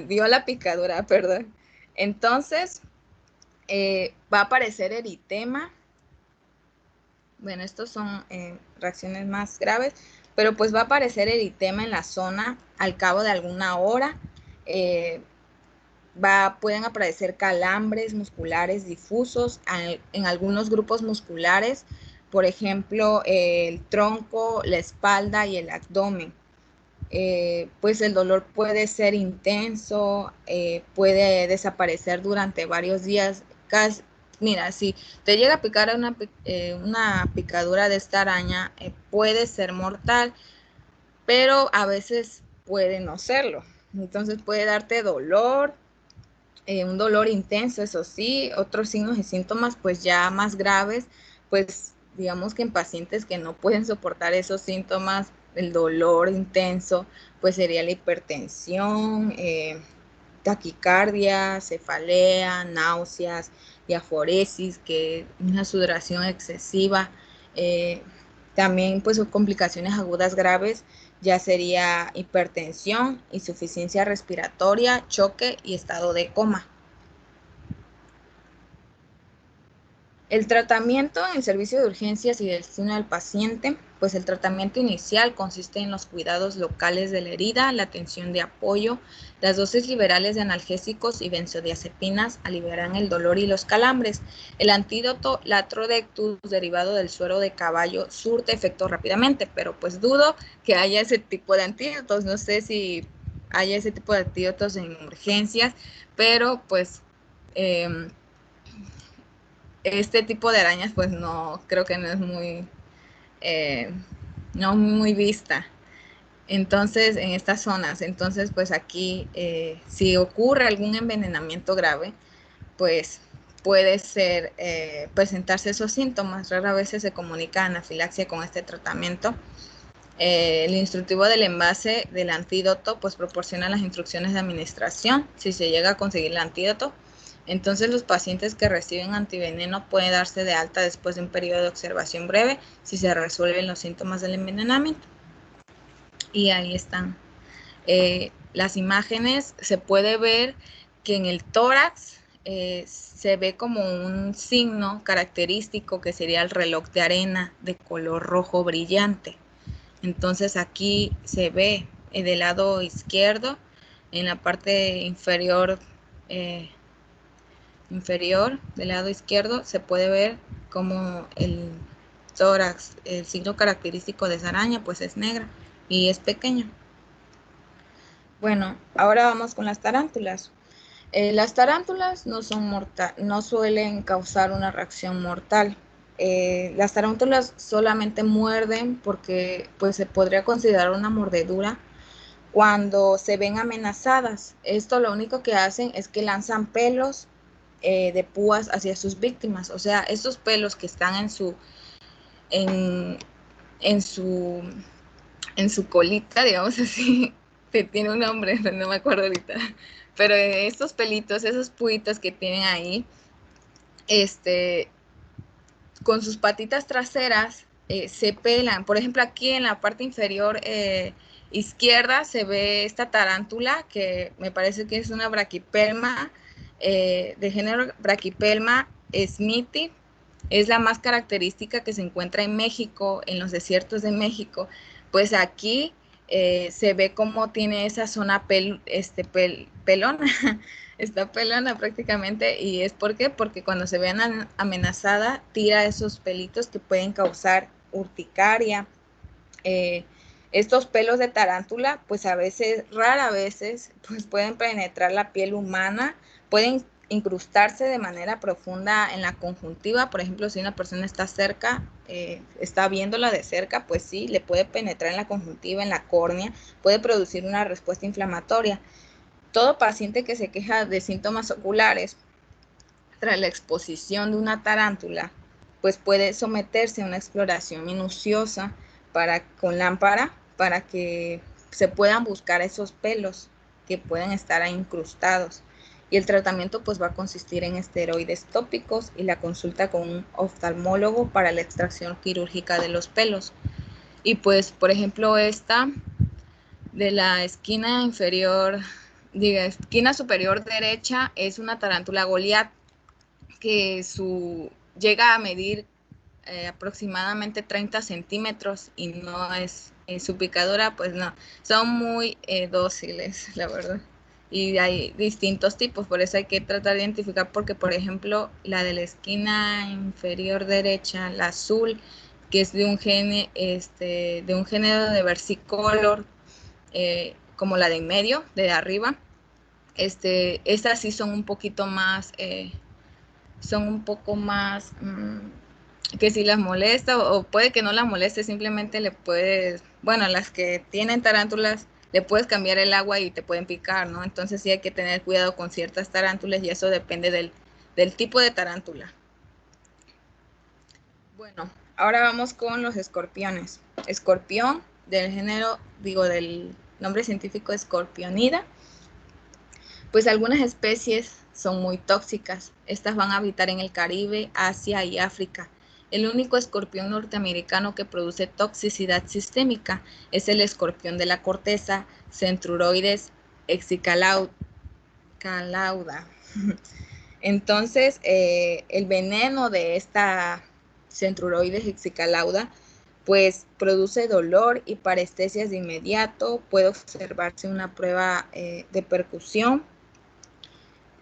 dio la picadura, perdón. Entonces va a aparecer eritema. Bueno, estos son reacciones más graves, pero pues va a aparecer eritema en la zona al cabo de alguna hora. Pueden aparecer calambres musculares difusos en algunos grupos musculares, por ejemplo, el tronco, la espalda y el abdomen. Pues el dolor puede ser intenso, puede desaparecer durante varios días. Mira, si te llega a picar una picadura de esta araña, puede ser mortal, pero a veces puede no serlo. Entonces puede darte dolor, un dolor intenso, eso sí, otros signos y síntomas pues ya más graves, pues digamos que en pacientes que no pueden soportar esos síntomas, el dolor intenso, pues sería la hipertensión, taquicardia, cefalea, náuseas, diaforesis, que es una sudoración excesiva, también pues complicaciones agudas graves, ya sería hipertensión, insuficiencia respiratoria, choque y estado de coma. El tratamiento en el servicio de urgencias y destino del paciente, pues el tratamiento inicial consiste en los cuidados locales de la herida, la atención de apoyo, las dosis liberales de analgésicos y benzodiazepinas aliviarán el dolor y los calambres. El antídoto Latrodectus derivado del suero de caballo surte efecto rápidamente, pero pues dudo que haya ese tipo de antídotos, no sé si haya ese tipo de antídotos en urgencias, pero pues este tipo de arañas pues no, creo que no es muy, no muy vista. Entonces, en estas zonas, entonces pues aquí si ocurre algún envenenamiento grave, pues puede ser presentarse esos síntomas. Rara vez se comunica anafilaxia con este tratamiento. El instructivo del envase del antídoto pues proporciona las instrucciones de administración si se llega a conseguir el antídoto. Entonces los pacientes que reciben antiveneno pueden darse de alta después de un periodo de observación breve si se resuelven los síntomas del envenenamiento. Y ahí están las imágenes. Se puede ver que en el tórax se ve como un signo característico que sería el reloj de arena de color rojo brillante. Entonces aquí se ve del lado izquierdo, en la parte inferior del lado izquierdo, se puede ver como el tórax, el signo característico de esa araña, pues es negra y es pequeño. Bueno, ahora vamos con las tarántulas. Las tarántulas no suelen causar una reacción mortal. Las tarántulas solamente muerden porque pues, se podría considerar una mordedura cuando se ven amenazadas. Esto lo único que hacen es que lanzan pelos de púas hacia sus víctimas. O sea, esos pelos que están en su colita, digamos así, tiene un nombre, no me acuerdo ahorita, pero estos pelitos, esos puitos que tienen ahí, con sus patitas traseras se pelan. Por ejemplo, aquí en la parte inferior izquierda se ve esta tarántula que me parece que es una braquipelma de género braquipelma smithi. Es la más característica que se encuentra en México, en los desiertos de México. Pues aquí se ve cómo tiene esa zona pelona, está pelona prácticamente, y es porque cuando se vean amenazada tira esos pelitos que pueden causar urticaria. Estos pelos de tarántula, pues rara veces, pues pueden penetrar la piel humana, pueden incrustarse de manera profunda en la conjuntiva. Por ejemplo, si una persona está cerca, está viéndola de cerca, pues sí, le puede penetrar en la conjuntiva, en la córnea, puede producir una respuesta inflamatoria. Todo paciente que se queja de síntomas oculares tras la exposición de una tarántula, pues puede someterse a una exploración minuciosa con lámpara para que se puedan buscar esos pelos que pueden estar ahí incrustados. Y el tratamiento pues va a consistir en esteroides tópicos y la consulta con un oftalmólogo para la extracción quirúrgica de los pelos. Y pues, por ejemplo, esta de la esquina superior derecha es una tarántula Goliat que llega a medir aproximadamente 30 centímetros y no es su picadura, pues no, son muy dóciles, la verdad. Y hay distintos tipos, por eso hay que tratar de identificar, porque por ejemplo la de la esquina inferior derecha, la azul, que es de un género de versicolor, como la de en medio, de arriba, estas sí son un poquito más, que si las molesta o puede que no las moleste, simplemente le puedes, bueno, las que tienen tarántulas, le puedes cambiar el agua y te pueden picar, ¿no? Entonces sí hay que tener cuidado con ciertas tarántulas y eso depende del tipo de tarántula. Bueno, ahora vamos con los escorpiones. Escorpión del nombre científico Scorpionida. Pues algunas especies son muy tóxicas. Estas van a habitar en el Caribe, Asia y África. El único escorpión norteamericano que produce toxicidad sistémica es el escorpión de la corteza, Centruroides excalauda. Entonces, el veneno de esta Centruroides excalauda pues produce dolor y parestesias de inmediato. Puede observarse una prueba de percusión.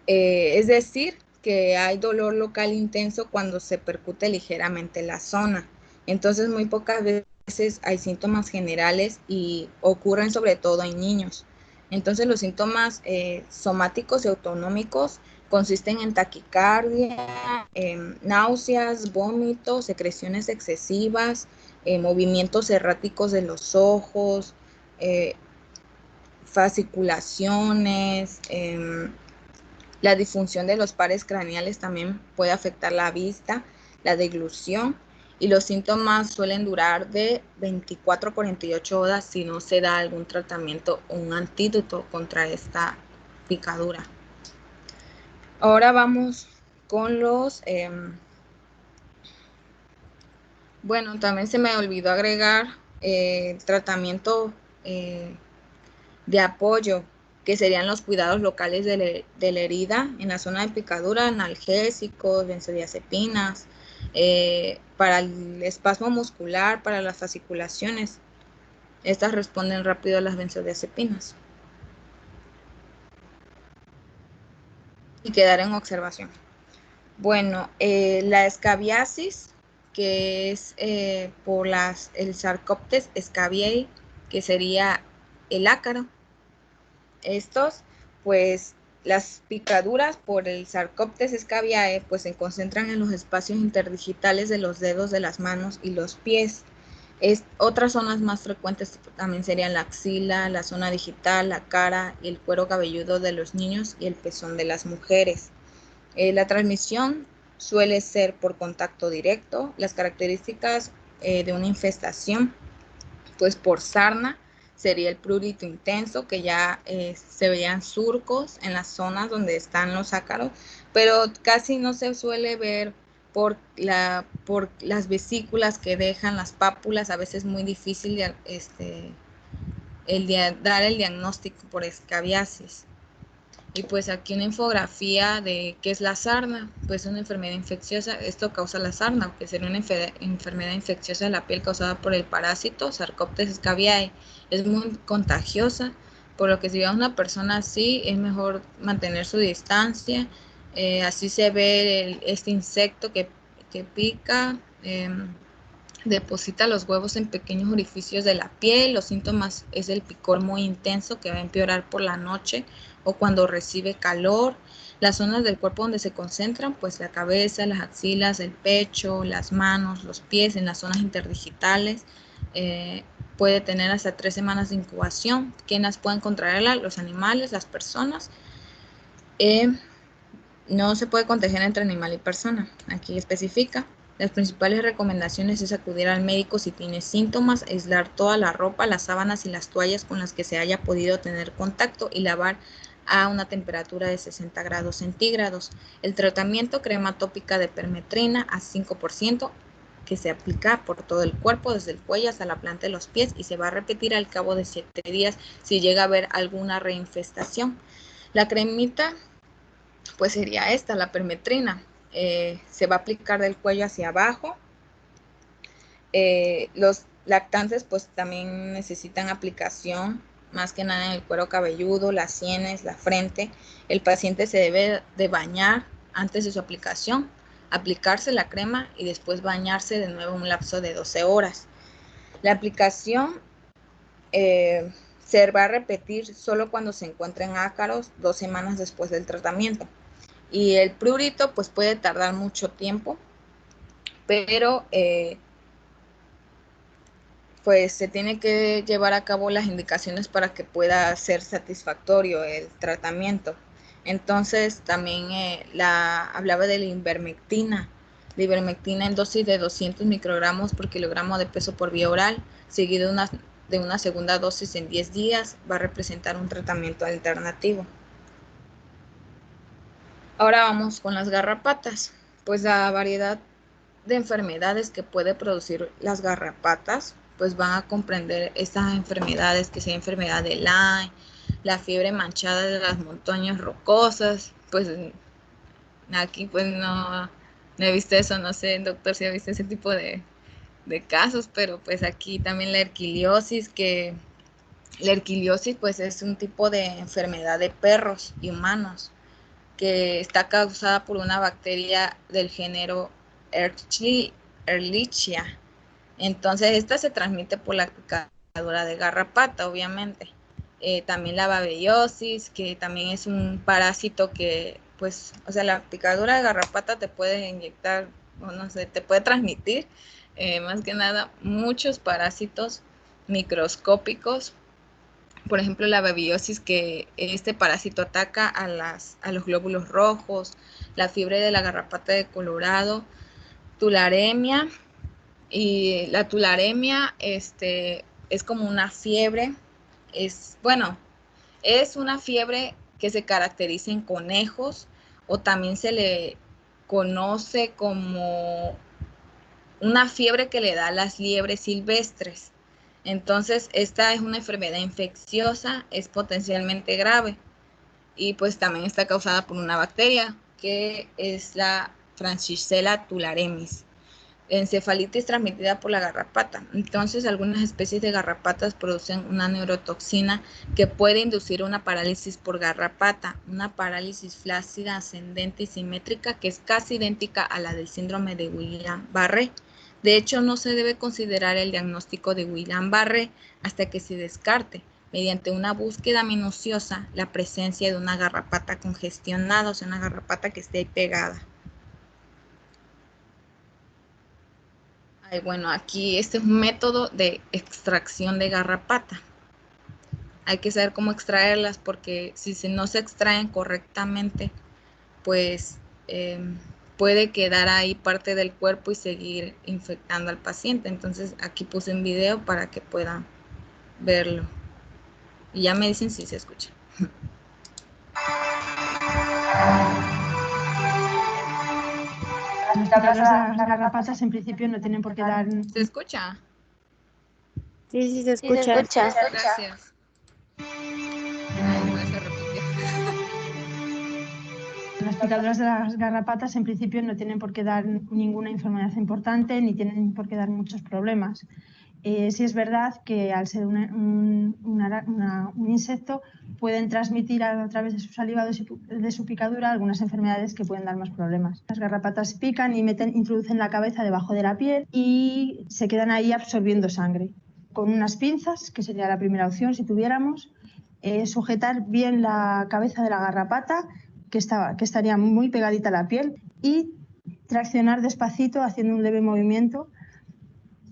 Es decir, que hay dolor local intenso cuando se percute ligeramente la zona. Entonces, muy pocas veces hay síntomas generales y ocurren sobre todo en niños. Entonces, los síntomas somáticos y autonómicos consisten en taquicardia, náuseas, vómitos, secreciones excesivas, movimientos erráticos de los ojos, fasciculaciones, la disfunción de los pares craneales también puede afectar la vista, la deglución, y los síntomas suelen durar de 24 a 48 horas si no se da algún tratamiento o un antídoto contra esta picadura. Ahora vamos con los... bueno, también se me olvidó agregar el tratamiento de apoyo, que serían los cuidados locales de la herida en la zona de picadura, analgésicos, benzodiazepinas, para el espasmo muscular, para las fasciculaciones. Estas responden rápido a las benzodiazepinas. Y quedar en observación. Bueno, la escabiasis, que es por el Sarcoptes scabiei, que sería el ácaro. Estos, pues, las picaduras por el Sarcoptes scabiei, pues se concentran en los espacios interdigitales de los dedos de las manos y los pies. Otras zonas más frecuentes también serían la axila, la zona digital, la cara, el cuero cabelludo de los niños y el pezón de las mujeres. La transmisión suele ser por contacto directo. Las características de una infestación, pues por sarna, sería el prurito intenso, que ya se veían surcos en las zonas donde están los ácaros, pero casi no se suele ver por las vesículas que dejan las pápulas. A veces es muy difícil dar el diagnóstico por escabiasis. Y pues aquí una infografía de qué es la sarna. Pues una enfermedad infecciosa. Esto causa la sarna, que sería una enfermedad infecciosa de la piel causada por el parásito Sarcoptes scabiei. Es muy contagiosa, por lo que si vemos a una persona así, es mejor mantener su distancia. Así se ve este insecto que pica, deposita los huevos en pequeños orificios de la piel. Los síntomas es el picor muy intenso, que va a empeorar por la noche o cuando recibe calor. Las zonas del cuerpo donde se concentran, pues la cabeza, las axilas, el pecho, las manos, los pies, en las zonas interdigitales. Puede tener hasta 3 semanas de incubación. ¿Quiénes pueden contraerla? Los animales, las personas. No se puede contagiar entre animal y persona. Aquí especifica. Las principales recomendaciones es acudir al médico si tiene síntomas, aislar toda la ropa, las sábanas y las toallas con las que se haya podido tener contacto y lavar a una temperatura de 60 grados centígrados. El tratamiento: crema tópica de permetrina a 5%, que se aplica por todo el cuerpo, desde el cuello hasta la planta de los pies, y se va a repetir al cabo de 7 días si llega a haber alguna reinfestación. La cremita, pues sería esta, la permetrina. Se va a aplicar del cuello hacia abajo. Los lactantes pues también necesitan aplicación, más que nada en el cuero cabelludo, las sienes, la frente. El paciente se debe de bañar antes de su aplicación, aplicarse la crema y después bañarse de nuevo un lapso de 12 horas. La aplicación se va a repetir solo cuando se encuentren ácaros 2 semanas después del tratamiento. Y el prurito pues puede tardar mucho tiempo, pero pues se tiene que llevar a cabo las indicaciones para que pueda ser satisfactorio el tratamiento. Entonces también hablaba de la ivermectina. La ivermectina en dosis de 200 microgramos por kilogramo de peso por vía oral, seguido de una segunda dosis en 10 días, va a representar un tratamiento alternativo. Ahora vamos con las garrapatas. Pues la variedad de enfermedades que puede producir las garrapatas, pues van a comprender estas enfermedades, que sea enfermedad de Lyme, la fiebre manchada de las montañas rocosas. Pues aquí pues no he visto eso, no sé, doctor, si ha visto ese tipo de casos, pero pues aquí también la erquiliosis, que la erquiliosis pues es un tipo de enfermedad de perros y humanos, que está causada por una bacteria del género Ehrlichia. Entonces esta se transmite por la picadura de garrapata, obviamente. También la babesiosis, que también es un parásito que, pues, o sea, la picadura de garrapata te puede inyectar, o no sé, te puede transmitir más que nada muchos parásitos microscópicos por ejemplo, la babiosis, que este parásito ataca a los glóbulos rojos, la fiebre de la garrapata de Colorado, tularemia. Y la tularemia es como una fiebre, es una fiebre que se caracteriza en conejos, o también se le conoce como una fiebre que le da a las liebres silvestres. Entonces, esta es una enfermedad infecciosa, es potencialmente grave y pues también está causada por una bacteria que es la Francisella tularemis. Encefalitis transmitida por la garrapata. Entonces, algunas especies de garrapatas producen una neurotoxina que puede inducir una parálisis por garrapata, una parálisis flácida, ascendente y simétrica que es casi idéntica a la del síndrome de Guillain-Barré. De hecho, no se debe considerar el diagnóstico de Guillain-Barré hasta que se descarte, mediante una búsqueda minuciosa, la presencia de una garrapata congestionada, o sea, una garrapata que esté ahí pegada. Bueno, aquí este es un método de extracción de garrapata. Hay que saber cómo extraerlas, porque si no se extraen correctamente, pues puede quedar ahí parte del cuerpo y seguir infectando al paciente. Entonces aquí puse un video para que puedan verlo. Y ya me dicen si se escucha. Las picaduras de las garrapatas en principio no tienen por qué dar... ¿Se escucha? Sí, sí, se Sí, se escucha. escucha. Gracias. Ay, pues se repitió. Las picaduras de las garrapatas en principio no tienen por qué dar ninguna enfermedad importante ni tienen por qué dar muchos problemas. Sí es verdad que al ser un insecto pueden transmitir a través de su saliva o de su picadura algunas enfermedades que pueden dar más problemas. Las garrapatas pican y introducen la cabeza debajo de la piel y se quedan ahí absorbiendo sangre. Con unas pinzas, que sería la primera opción si tuviéramos, sujetar bien la cabeza de la garrapata, que estaría muy pegadita a la piel, y traccionar despacito haciendo un leve movimiento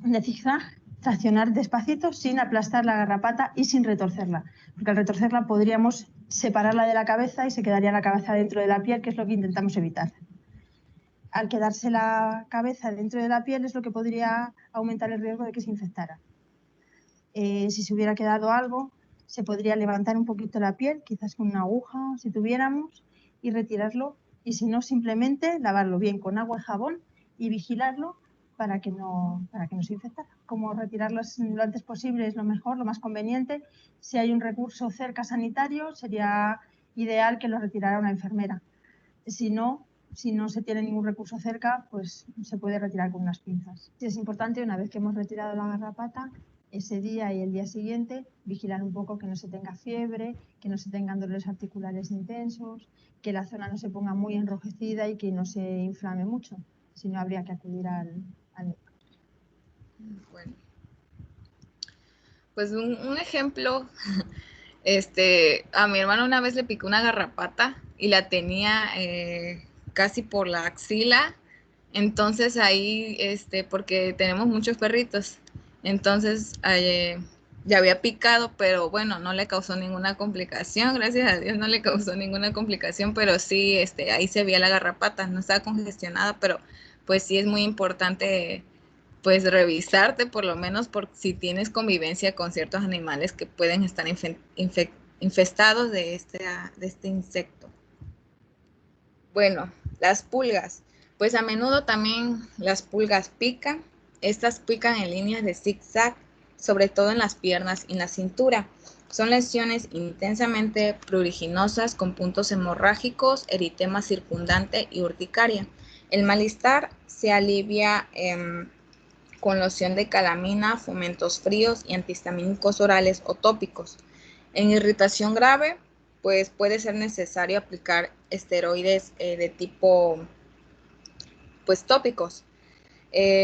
de zigzag, traccionar despacito sin aplastar la garrapata y sin retorcerla, porque al retorcerla podríamos separarla de la cabeza y se quedaría la cabeza dentro de la piel, que es lo que intentamos evitar. Al quedarse la cabeza dentro de la piel es lo que podría aumentar el riesgo de que se infectara. Si se hubiera quedado algo, se podría levantar un poquito la piel, quizás con una aguja, si tuviéramos, y retirarlo, y si no, simplemente lavarlo bien con agua y jabón y vigilarlo para que no se infectara. Como retirarlo lo antes posible es lo mejor, lo más conveniente. Si hay un recurso cerca sanitario, sería ideal que lo retirara una enfermera. Si no se tiene ningún recurso cerca, pues se puede retirar con unas pinzas. Es importante, una vez que hemos retirado la garrapata, ese día y el día siguiente, vigilar un poco que no se tenga fiebre, que no se tengan dolores articulares intensos, que la zona no se ponga muy enrojecida y que no se inflame mucho. Si no, habría que acudir al médico. Bueno, pues un ejemplo, a mi hermano una vez le picó una garrapata y la tenía casi por la axila. Entonces ahí, porque tenemos muchos perritos, entonces ya había picado, pero bueno, no le causó ninguna complicación, gracias a Dios no le causó ninguna complicación, pero sí, ahí se veía la garrapata, no estaba congestionada, pero pues sí es muy importante pues revisarte por lo menos por si tienes convivencia con ciertos animales que pueden estar infestados de este insecto. Bueno, las pulgas. Pues a menudo también las pulgas pican. Estas pican en líneas de zigzag, sobre todo en las piernas y en la cintura. Son lesiones intensamente pruriginosas con puntos hemorrágicos, eritema circundante y urticaria. El malestar se alivia con loción de calamina, fomentos fríos y antihistamínicos orales o tópicos. En irritación grave, pues puede ser necesario aplicar esteroides de tipo pues tópicos.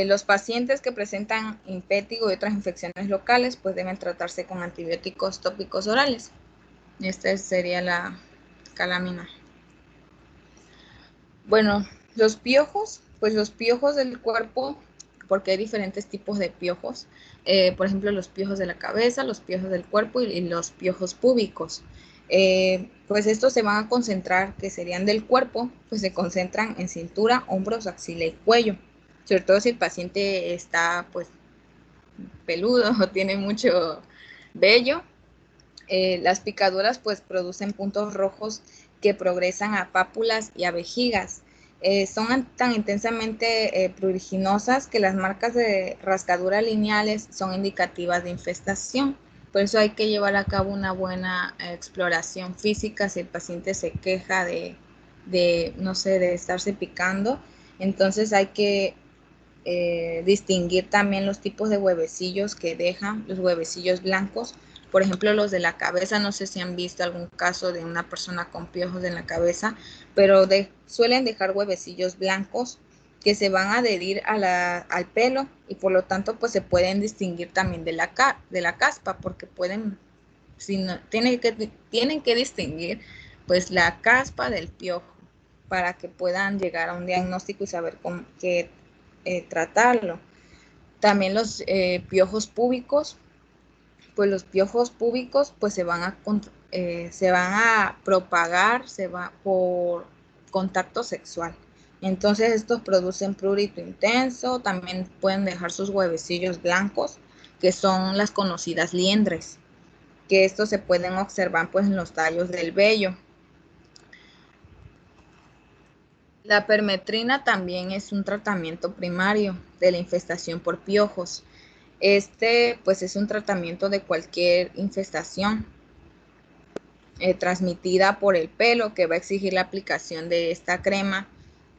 Los pacientes que presentan impétigo y otras infecciones locales pues deben tratarse con antibióticos tópicos orales. Esta sería la calamina. Bueno, los piojos, pues los piojos del cuerpo porque hay diferentes tipos de piojos. Por ejemplo, los piojos de la cabeza, los piojos del cuerpo y los piojos púbicos. Pues estos se van a concentrar, que serían del cuerpo, pues se concentran en cintura, hombros, axila y cuello. Sobre todo si el paciente está pues peludo o tiene mucho vello. Las picaduras pues producen puntos rojos que progresan a pápulas y a vejigas. Son tan intensamente pruriginosas que las marcas de rascadura lineales son indicativas de infestación. Por eso hay que llevar a cabo una buena exploración física si el paciente se queja no sé, de estarse picando. Entonces hay que distinguir también los tipos de huevecillos que dejan, los huevecillos blancos. Por ejemplo, los de la cabeza, no sé si han visto algún caso de una persona con piojos en la cabeza, pero suelen dejar huevecillos blancos que se van a adherir al pelo y por lo tanto pues se pueden distinguir también de la caspa, porque pueden, tienen que distinguir pues la caspa del piojo para que puedan llegar a un diagnóstico y saber con qué tratarlo. También los piojos púbicos, pues los piojos púbicos pues se van a propagar por contacto sexual. Entonces estos producen prurito intenso, también pueden dejar sus huevecillos blancos, que son las conocidas liendres, que estos se pueden observar pues en los tallos del vello. La permetrina también es un tratamiento primario de la infestación por piojos. Pues es un tratamiento de cualquier infestación transmitida por el pelo, que va a exigir la aplicación de esta crema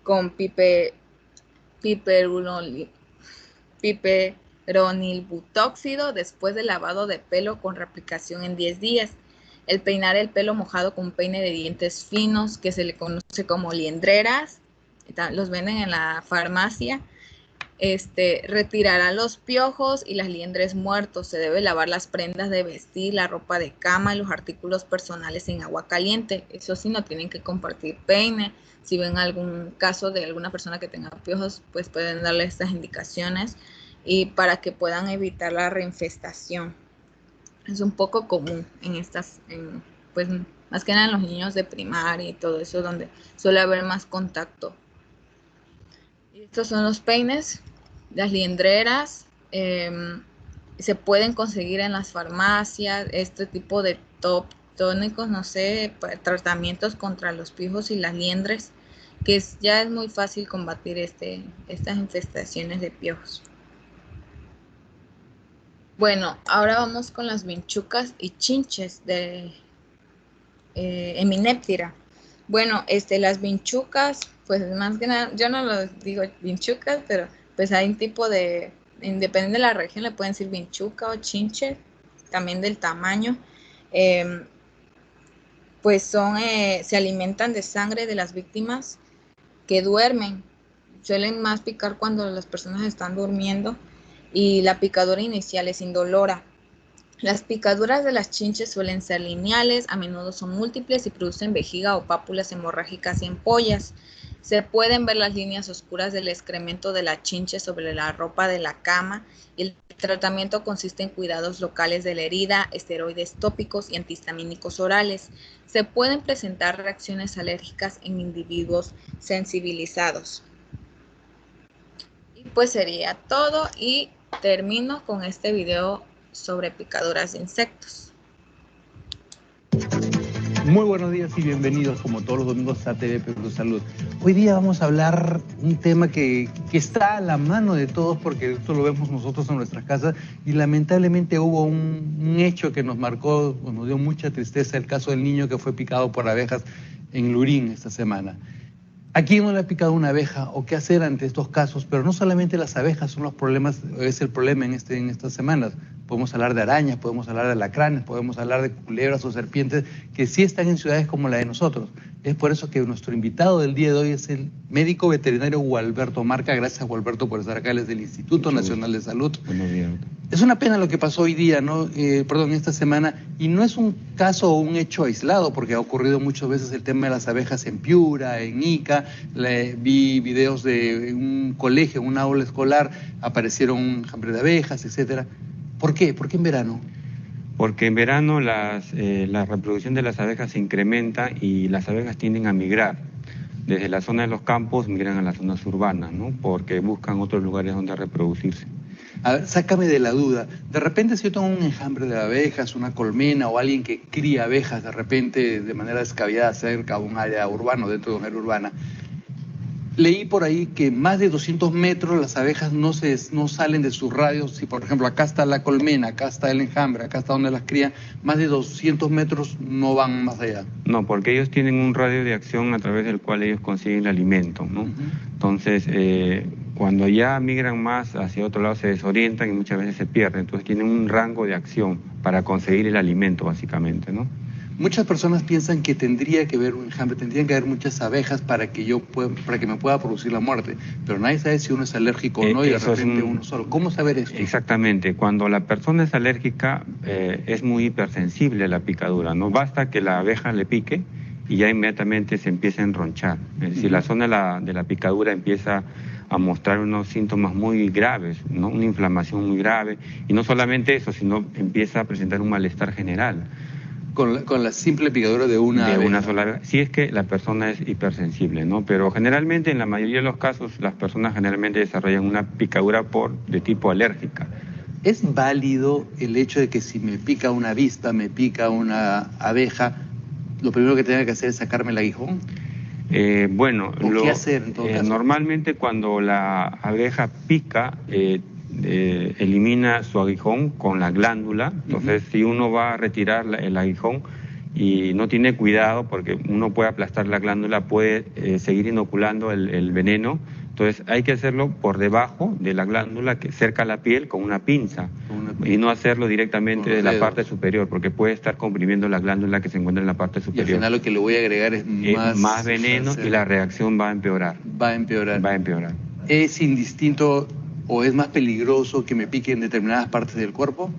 con piperonilbutóxido después del lavado de pelo con reaplicación en 10 días. El peinar el pelo mojado con un peine de dientes finos que se le conoce como liendreras, los venden en la farmacia. Retirará los piojos y las liendres muertos. Se debe lavar las prendas de vestir, la ropa de cama y los artículos personales en agua caliente. Eso sí, no tienen que compartir peine. Si ven algún caso de alguna persona que tenga piojos, pues pueden darle estas indicaciones y para que puedan evitar la reinfestación. Es un poco común pues más que nada en los niños de primaria y todo eso, donde suele haber más contacto. Y estos son los peines, las liendreras, se pueden conseguir en las farmacias, este tipo de tónicos, no sé, tratamientos contra los piojos y las liendres, que ya es muy fácil combatir estas infestaciones de piojos. Bueno, ahora vamos con las vinchucas y chinches de Hemiptera. Bueno, las vinchucas, pues más que nada, yo no lo digo vinchucas, pero pues hay un tipo depende de la región, le pueden decir vinchuca o chinche, también del tamaño. Pues se alimentan de sangre de las víctimas que duermen. Suelen más picar cuando las personas están durmiendo y la picadura inicial es indolora. Las picaduras de las chinches suelen ser lineales, a menudo son múltiples y producen vejiga o pápulas hemorrágicas y ampollas. Se pueden ver las líneas oscuras del excremento de la chinche sobre la ropa de la cama. El tratamiento consiste en cuidados locales de la herida, esteroides tópicos y antihistamínicos orales. Se pueden presentar reacciones alérgicas en individuos sensibilizados. Y pues sería todo y termino con este video sobre picaduras de insectos. Muy buenos días y bienvenidos como todos los domingos a TV Perú Salud. Hoy día vamos a hablar un tema que está a la mano de todos porque esto lo vemos nosotros en nuestras casas y lamentablemente hubo un hecho que nos marcó, nos dio mucha tristeza, el caso del niño que fue picado por abejas en Lurín esta semana. ¿A quién no le ha picado una abeja o qué hacer ante estos casos? Pero no solamente las abejas son los problemas, es el problema en estas semanas. podemos hablar de arañas, podemos hablar de alacranes, podemos hablar de culebras o serpientes que sí están en ciudades como la de nosotros. Es por eso que nuestro invitado del día de hoy es el médico veterinario Gualberto Marca. Gracias, Gualberto, por estar acá desde el Instituto Nacional de Salud. Buenos días. Es una pena lo que pasó hoy día, esta semana, y no es un caso o un hecho aislado, porque ha ocurrido muchas veces el tema de las abejas en Piura, en Ica. Vi videos de un colegio, un aula escolar, aparecieron un enjambre de abejas, etcétera. ¿Por qué? ¿Por qué en verano? Porque en verano la reproducción de las abejas se incrementa y las abejas tienden a migrar. Desde la zona de los campos migran a las zonas urbanas, ¿no? Porque buscan otros lugares donde reproducirse. A ver, sácame de la duda. De repente, si yo tengo un enjambre de abejas, una colmena o alguien que cría abejas de repente de manera descabellada cerca de un área urbana, dentro de un área urbana, leí por ahí que más de 200 metros las abejas no salen de sus radios. Si, por ejemplo, acá está la colmena, acá está el enjambre, acá está donde las crían, más de 200 metros no van más allá. No, porque ellos tienen un radio de acción a través del cual ellos consiguen el alimento, ¿no? Entonces, cuando ya migran más hacia otro lado se desorientan y muchas veces se pierden. Entonces tienen un rango de acción para conseguir el alimento, básicamente, ¿no? Muchas personas piensan que tendría que haber un enjambre, tendrían que haber muchas abejas para que me pueda producir la muerte, pero nadie sabe si uno es alérgico o no y de repente uno solo. ¿Cómo saber eso? Exactamente. Cuando la persona es alérgica es muy hipersensible a la picadura, ¿no? Basta que la abeja le pique y ya inmediatamente se empieza a enronchar. Es decir, la zona de la picadura empieza a mostrar unos síntomas muy graves, ¿no? Una inflamación muy grave, y no solamente eso, sino empieza a presentar un malestar general. Con la simple picadura de una sola abeja, si es que la persona es hipersensible, ¿no? Pero generalmente, en la mayoría de los casos, las personas generalmente desarrollan una picadura de tipo alérgica. ¿Es válido el hecho de que si me pica una avispa, me pica una abeja, lo primero que tenga que hacer es sacarme el aguijón? ¿Qué hacer en todo caso? Normalmente cuando la abeja pica, elimina su aguijón con la glándula. Entonces, si uno va a retirar el aguijón y no tiene cuidado, porque uno puede aplastar la glándula, puede seguir inoculando el veneno. Entonces, hay que hacerlo por debajo de la glándula, cerca a la piel, con una pinza, y no hacerlo directamente de la parte superior, porque puede estar comprimiendo la glándula que se encuentra en la parte superior. Y al final lo que le voy a agregar es más veneno, y la reacción va a empeorar. Va a empeorar. ¿Es indistinto o es más peligroso que me pique en determinadas partes del cuerpo?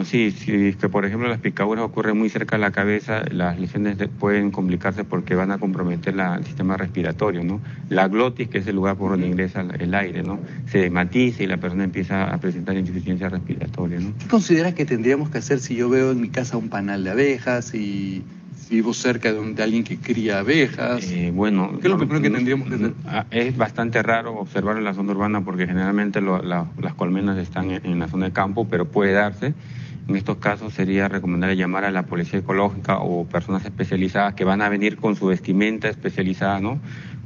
Sí, que por ejemplo las picaduras ocurren muy cerca de la cabeza, las lesiones pueden complicarse porque van a comprometer el sistema respiratorio, ¿no? La glotis, que es el lugar por donde ingresa el aire, ¿no? Se desmatiza y la persona empieza a presentar insuficiencia respiratoria, ¿no? ¿Qué consideras que tendríamos que hacer si yo veo en mi casa un panal de abejas y vivo cerca de alguien que cría abejas? ¿Qué es lo primero que tendríamos que hacer? Es bastante raro observarlo en la zona urbana porque generalmente las colmenas están en la zona de campo, pero puede darse. En estos casos sería recomendable llamar a la policía ecológica o personas especializadas que van a venir con su vestimenta especializada, ¿no?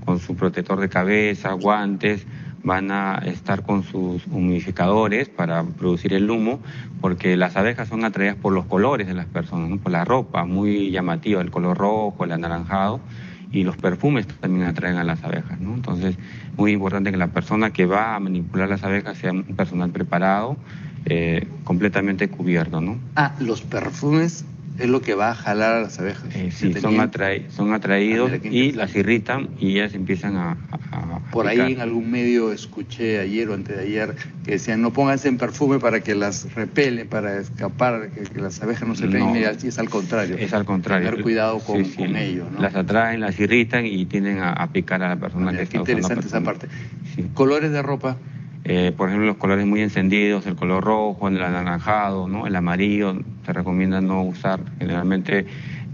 Con su protector de cabeza, guantes, van a estar con sus humidificadores para producir el humo, porque las abejas son atraídas por los colores de las personas, ¿no? Por la ropa muy llamativa, el color rojo, el anaranjado, y los perfumes también atraen a las abejas, ¿no? Entonces, muy importante que la persona que va a manipular las abejas sea un personal preparado, completamente cubierto, ¿no? Los perfumes es lo que va a jalar a las abejas. Sí, son atraídos y las irritan y ellas empiezan a Por picar. ahí en algún medio escuché ayer o antes de ayer que decían no pónganse en perfume para que las repelen, para escapar, que las abejas no se peguen, y es al contrario. Es al contrario. Tener cuidado con ello, ¿no? Las atraen, las irritan y tienden a picar a la persona que está usando. Qué interesante esa parte. Sí. ¿Colores de ropa? Por ejemplo, los colores muy encendidos, el color rojo, el anaranjado, ¿no? El amarillo, se recomienda no usar generalmente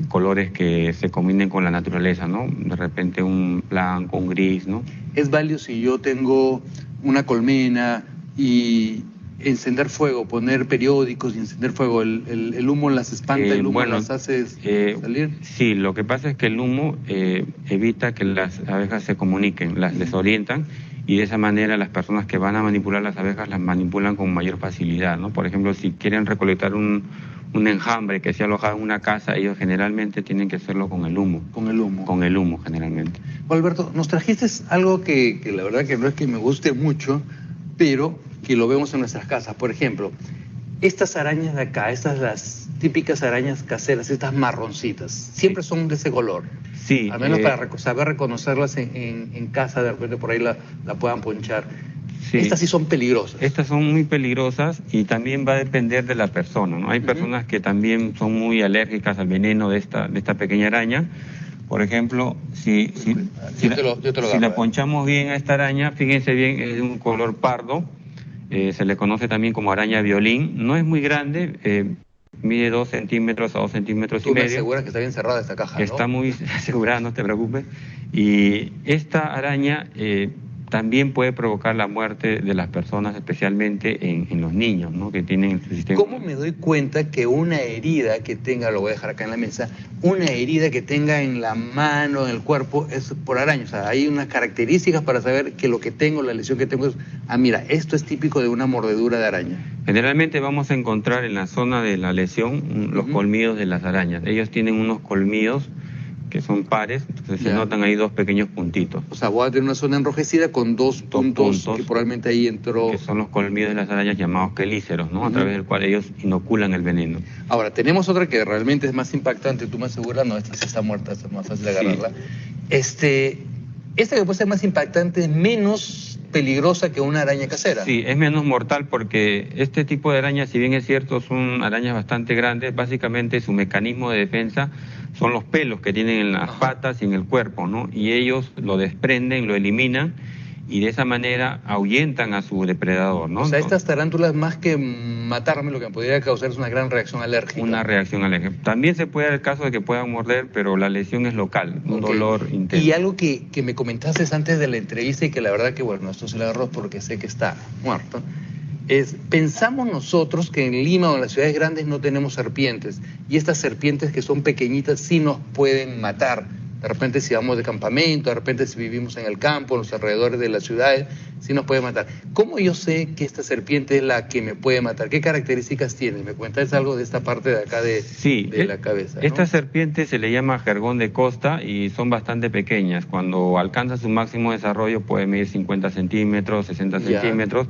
colores que se combinen con la naturaleza, ¿no? De repente un blanco, un gris, ¿no? ¿Es válido si yo tengo una colmena y encender fuego, poner periódicos y encender fuego? ¿El humo las espanta, el humo las hace salir? Sí, lo que pasa es que el humo evita que las abejas se comuniquen, las desorientan, y de esa manera las personas que van a manipular las abejas las manipulan con mayor facilidad, ¿no? Por ejemplo, si quieren recolectar un enjambre que se ha alojado en una casa, ellos generalmente tienen que hacerlo con el humo. Con el humo. Con el humo, generalmente. Alberto, nos trajiste algo que la verdad que no es que me guste mucho, pero que lo vemos en nuestras casas. Por ejemplo, Estas arañas de acá, estas las típicas arañas caseras, estas marroncitas, siempre son de ese color. Sí. Al menos para saber reconocerlas en casa, de repente por ahí la puedan ponchar. Sí. Estas sí son peligrosas. Estas son muy peligrosas y también va a depender de la persona, ¿no? Hay personas que también son muy alérgicas al veneno de esta pequeña araña. Por ejemplo, si la ponchamos bien a esta araña, fíjense bien, es de un color pardo, se le conoce también como araña violín, no es muy grande, mide 2 centímetros a 2 centímetros y medio. Tú me aseguras que está bien cerrada esta caja, ¿no? Está muy asegurada, no te preocupes. Y esta araña también puede provocar la muerte de las personas, especialmente en los niños, ¿no? Que tienen su sistema. ¿Cómo me doy cuenta que una herida que tenga, lo voy a dejar acá en la mesa, una herida que tenga en la mano, en el cuerpo, es por araña? O sea, hay unas características para saber que lo que tengo, la lesión que tengo es, mira, esto es típico de una mordedura de araña. Generalmente vamos a encontrar en la zona de la lesión los colmillos de las arañas. Ellos tienen unos colmillos que son pares, entonces se notan ahí 2 pequeños puntitos. O sea, voy a tener una zona enrojecida con 2 puntos que probablemente ahí entró... Que son los colmillos de las arañas llamados quelíceros, ¿no? A través del cual ellos inoculan el veneno. Ahora, tenemos otra que realmente es más impactante, tú me aseguras, no, esta sí está muerta, esta es más fácil de agarrarla. Esta que puede ser más impactante es menos peligrosa que una araña casera. Sí, es menos mortal porque este tipo de arañas, si bien es cierto, son arañas bastante grandes, básicamente su mecanismo de defensa son los pelos que tienen en las patas y en el cuerpo, ¿no? Y ellos lo desprenden, lo eliminan y de esa manera ahuyentan a su depredador, ¿no? O sea, estas tarántulas, más que matarme, lo que me podría causar es una gran reacción alérgica. Una reacción alérgica. También se puede dar el caso de que puedan morder, pero la lesión es local, un dolor intenso. Y algo que me comentaste antes de la entrevista y que la verdad que, bueno, esto se lo agarro porque sé que está muerto, pensamos nosotros que en Lima o en las ciudades grandes no tenemos serpientes, y estas serpientes que son pequeñitas sí nos pueden matar. De repente si vamos de campamento, de repente si vivimos en el campo, en los alrededores de las ciudades, sí nos puede matar. ¿Cómo yo sé que esta serpiente es la que me puede matar? ¿Qué características tiene? ¿Me cuentas algo de esta parte de acá de la cabeza? Esta serpiente se le llama jergón de costa y son bastante pequeñas. Cuando alcanza su máximo desarrollo puede medir 50 centímetros, 60 centímetros,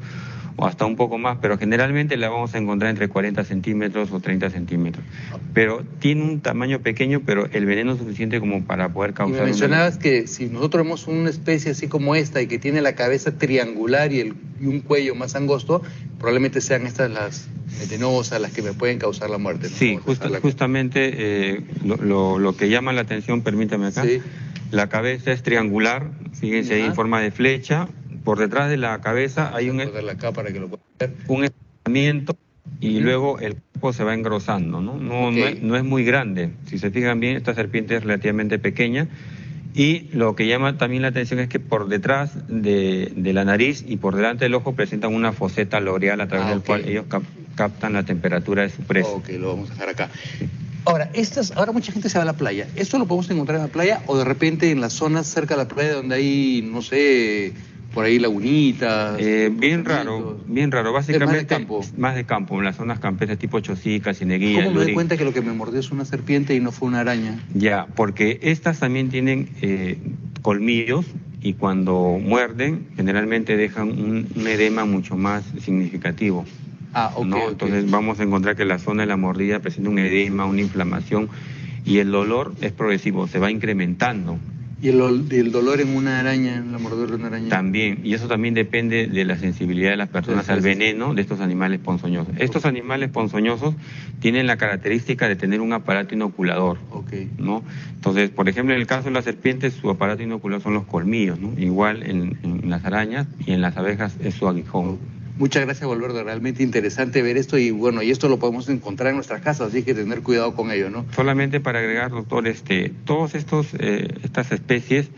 o hasta un poco más, pero generalmente la vamos a encontrar entre 40 centímetros o 30 centímetros. Pero tiene un tamaño pequeño, pero el veneno es suficiente como para poder causar... Y me mencionabas que si nosotros vemos una especie así como esta y que tiene la cabeza triangular y un cuello más angosto, probablemente sean estas las venenosas, las que me pueden causar la muerte, ¿no? Sí, justamente lo que llama la atención, permítame acá, la cabeza es triangular, fíjense ahí en forma de flecha. Por detrás de la cabeza hay un estiramiento y luego el cuerpo se va engrosando, ¿no? No es muy grande. Si se fijan bien, esta serpiente es relativamente pequeña. Y lo que llama también la atención es que por detrás de la nariz y por delante del ojo presentan una foseta loreal a través del cual ellos captan la temperatura de su presa. Ok, lo vamos a dejar acá. Ahora, ahora mucha gente se va a la playa. ¿Esto lo podemos encontrar en la playa o de repente en las zonas cerca de la playa donde hay, no sé, por ahí lagunitas? Bien raro. Básicamente más de campo, en las zonas campestres tipo Chosica, Cieneguilla. ¿Cómo me doy cuenta que lo que me mordió es una serpiente y no fue una araña? Ya, porque estas también tienen colmillos y cuando muerden generalmente dejan un edema mucho más significativo. Entonces vamos a encontrar que la zona de la mordida presenta un edema, una inflamación y el dolor es progresivo, se va incrementando. ¿Y el dolor en una araña, en la mordedura de una araña? También, y eso también depende de la sensibilidad de las personas al veneno de estos animales ponzoñosos. Estos animales ponzoñosos tienen la característica de tener un aparato inoculador, ¿no? Entonces, por ejemplo, en el caso de las serpientes, su aparato inoculador son los colmillos, ¿no? Igual en las arañas y en las abejas es su aguijón. Muchas gracias, Valverde. Realmente interesante ver esto y bueno, y esto lo podemos encontrar en nuestras casas, así que tener cuidado con ello, ¿no? Solamente para agregar, doctor, todas estas especies,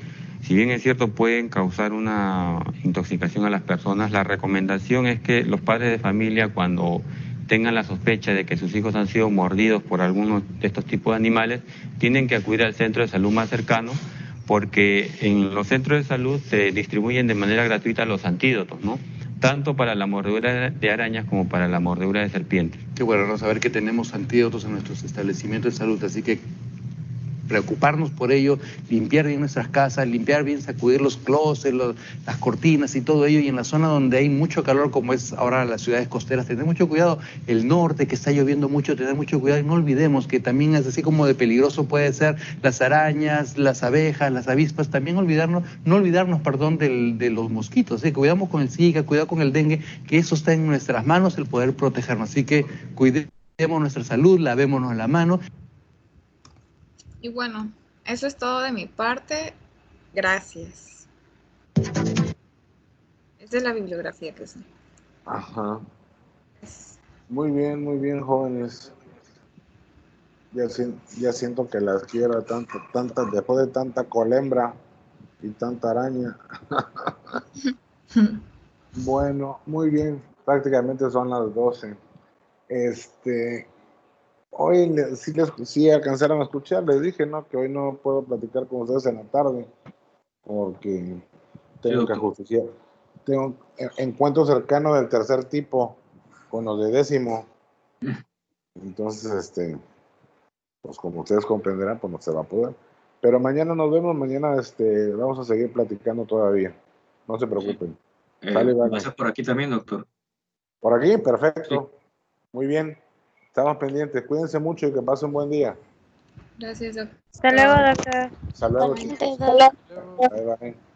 si bien es cierto, pueden causar una intoxicación a las personas, la recomendación es que los padres de familia, cuando tengan la sospecha de que sus hijos han sido mordidos por algunos de estos tipos de animales, tienen que acudir al centro de salud más cercano, porque en los centros de salud se distribuyen de manera gratuita los antídotos, ¿no? Tanto para la mordedura de arañas como para la mordedura de serpientes. Qué bueno, ¿no? Saber que tenemos antídotos en nuestros establecimientos de salud, así que preocuparnos por ello, limpiar bien nuestras casas, limpiar bien, sacudir los closets, las cortinas y todo ello. Y en la zona donde hay mucho calor, como es ahora las ciudades costeras, tener mucho cuidado. El norte, que está lloviendo mucho, tener mucho cuidado. Y no olvidemos que también es así como de peligroso puede ser las arañas, las abejas, las avispas. También no olvidarnos, de los mosquitos. Cuidamos con el Zika, cuidado con el dengue, que eso está en nuestras manos, el poder protegernos. Así que cuidemos nuestra salud, lavémonos la mano. Y bueno, eso es todo de mi parte. Gracias. Esta es la bibliografía que sé. Ajá. Muy bien, jóvenes. Ya siento que las quiero después de tanta colembra y tanta araña. Bueno, muy bien. Prácticamente son las 12. Hoy sí alcanzaron a escuchar, les dije, ¿no? Que hoy no puedo platicar con ustedes en la tarde porque tengo que justificar. Tengo encuentro cercano del tercer tipo con los de 10º. Entonces, pues como ustedes comprenderán, pues no se va a poder. Pero mañana nos vemos, mañana vamos a seguir platicando todavía. No se preocupen. ¿Va a ser por aquí también, doctor? Por aquí, perfecto. Sí. Muy bien. Estamos pendientes. Cuídense mucho y que pasen un buen día. Gracias, doctor. Hasta luego, doctor. Hasta luego, chicos. Bye, bye.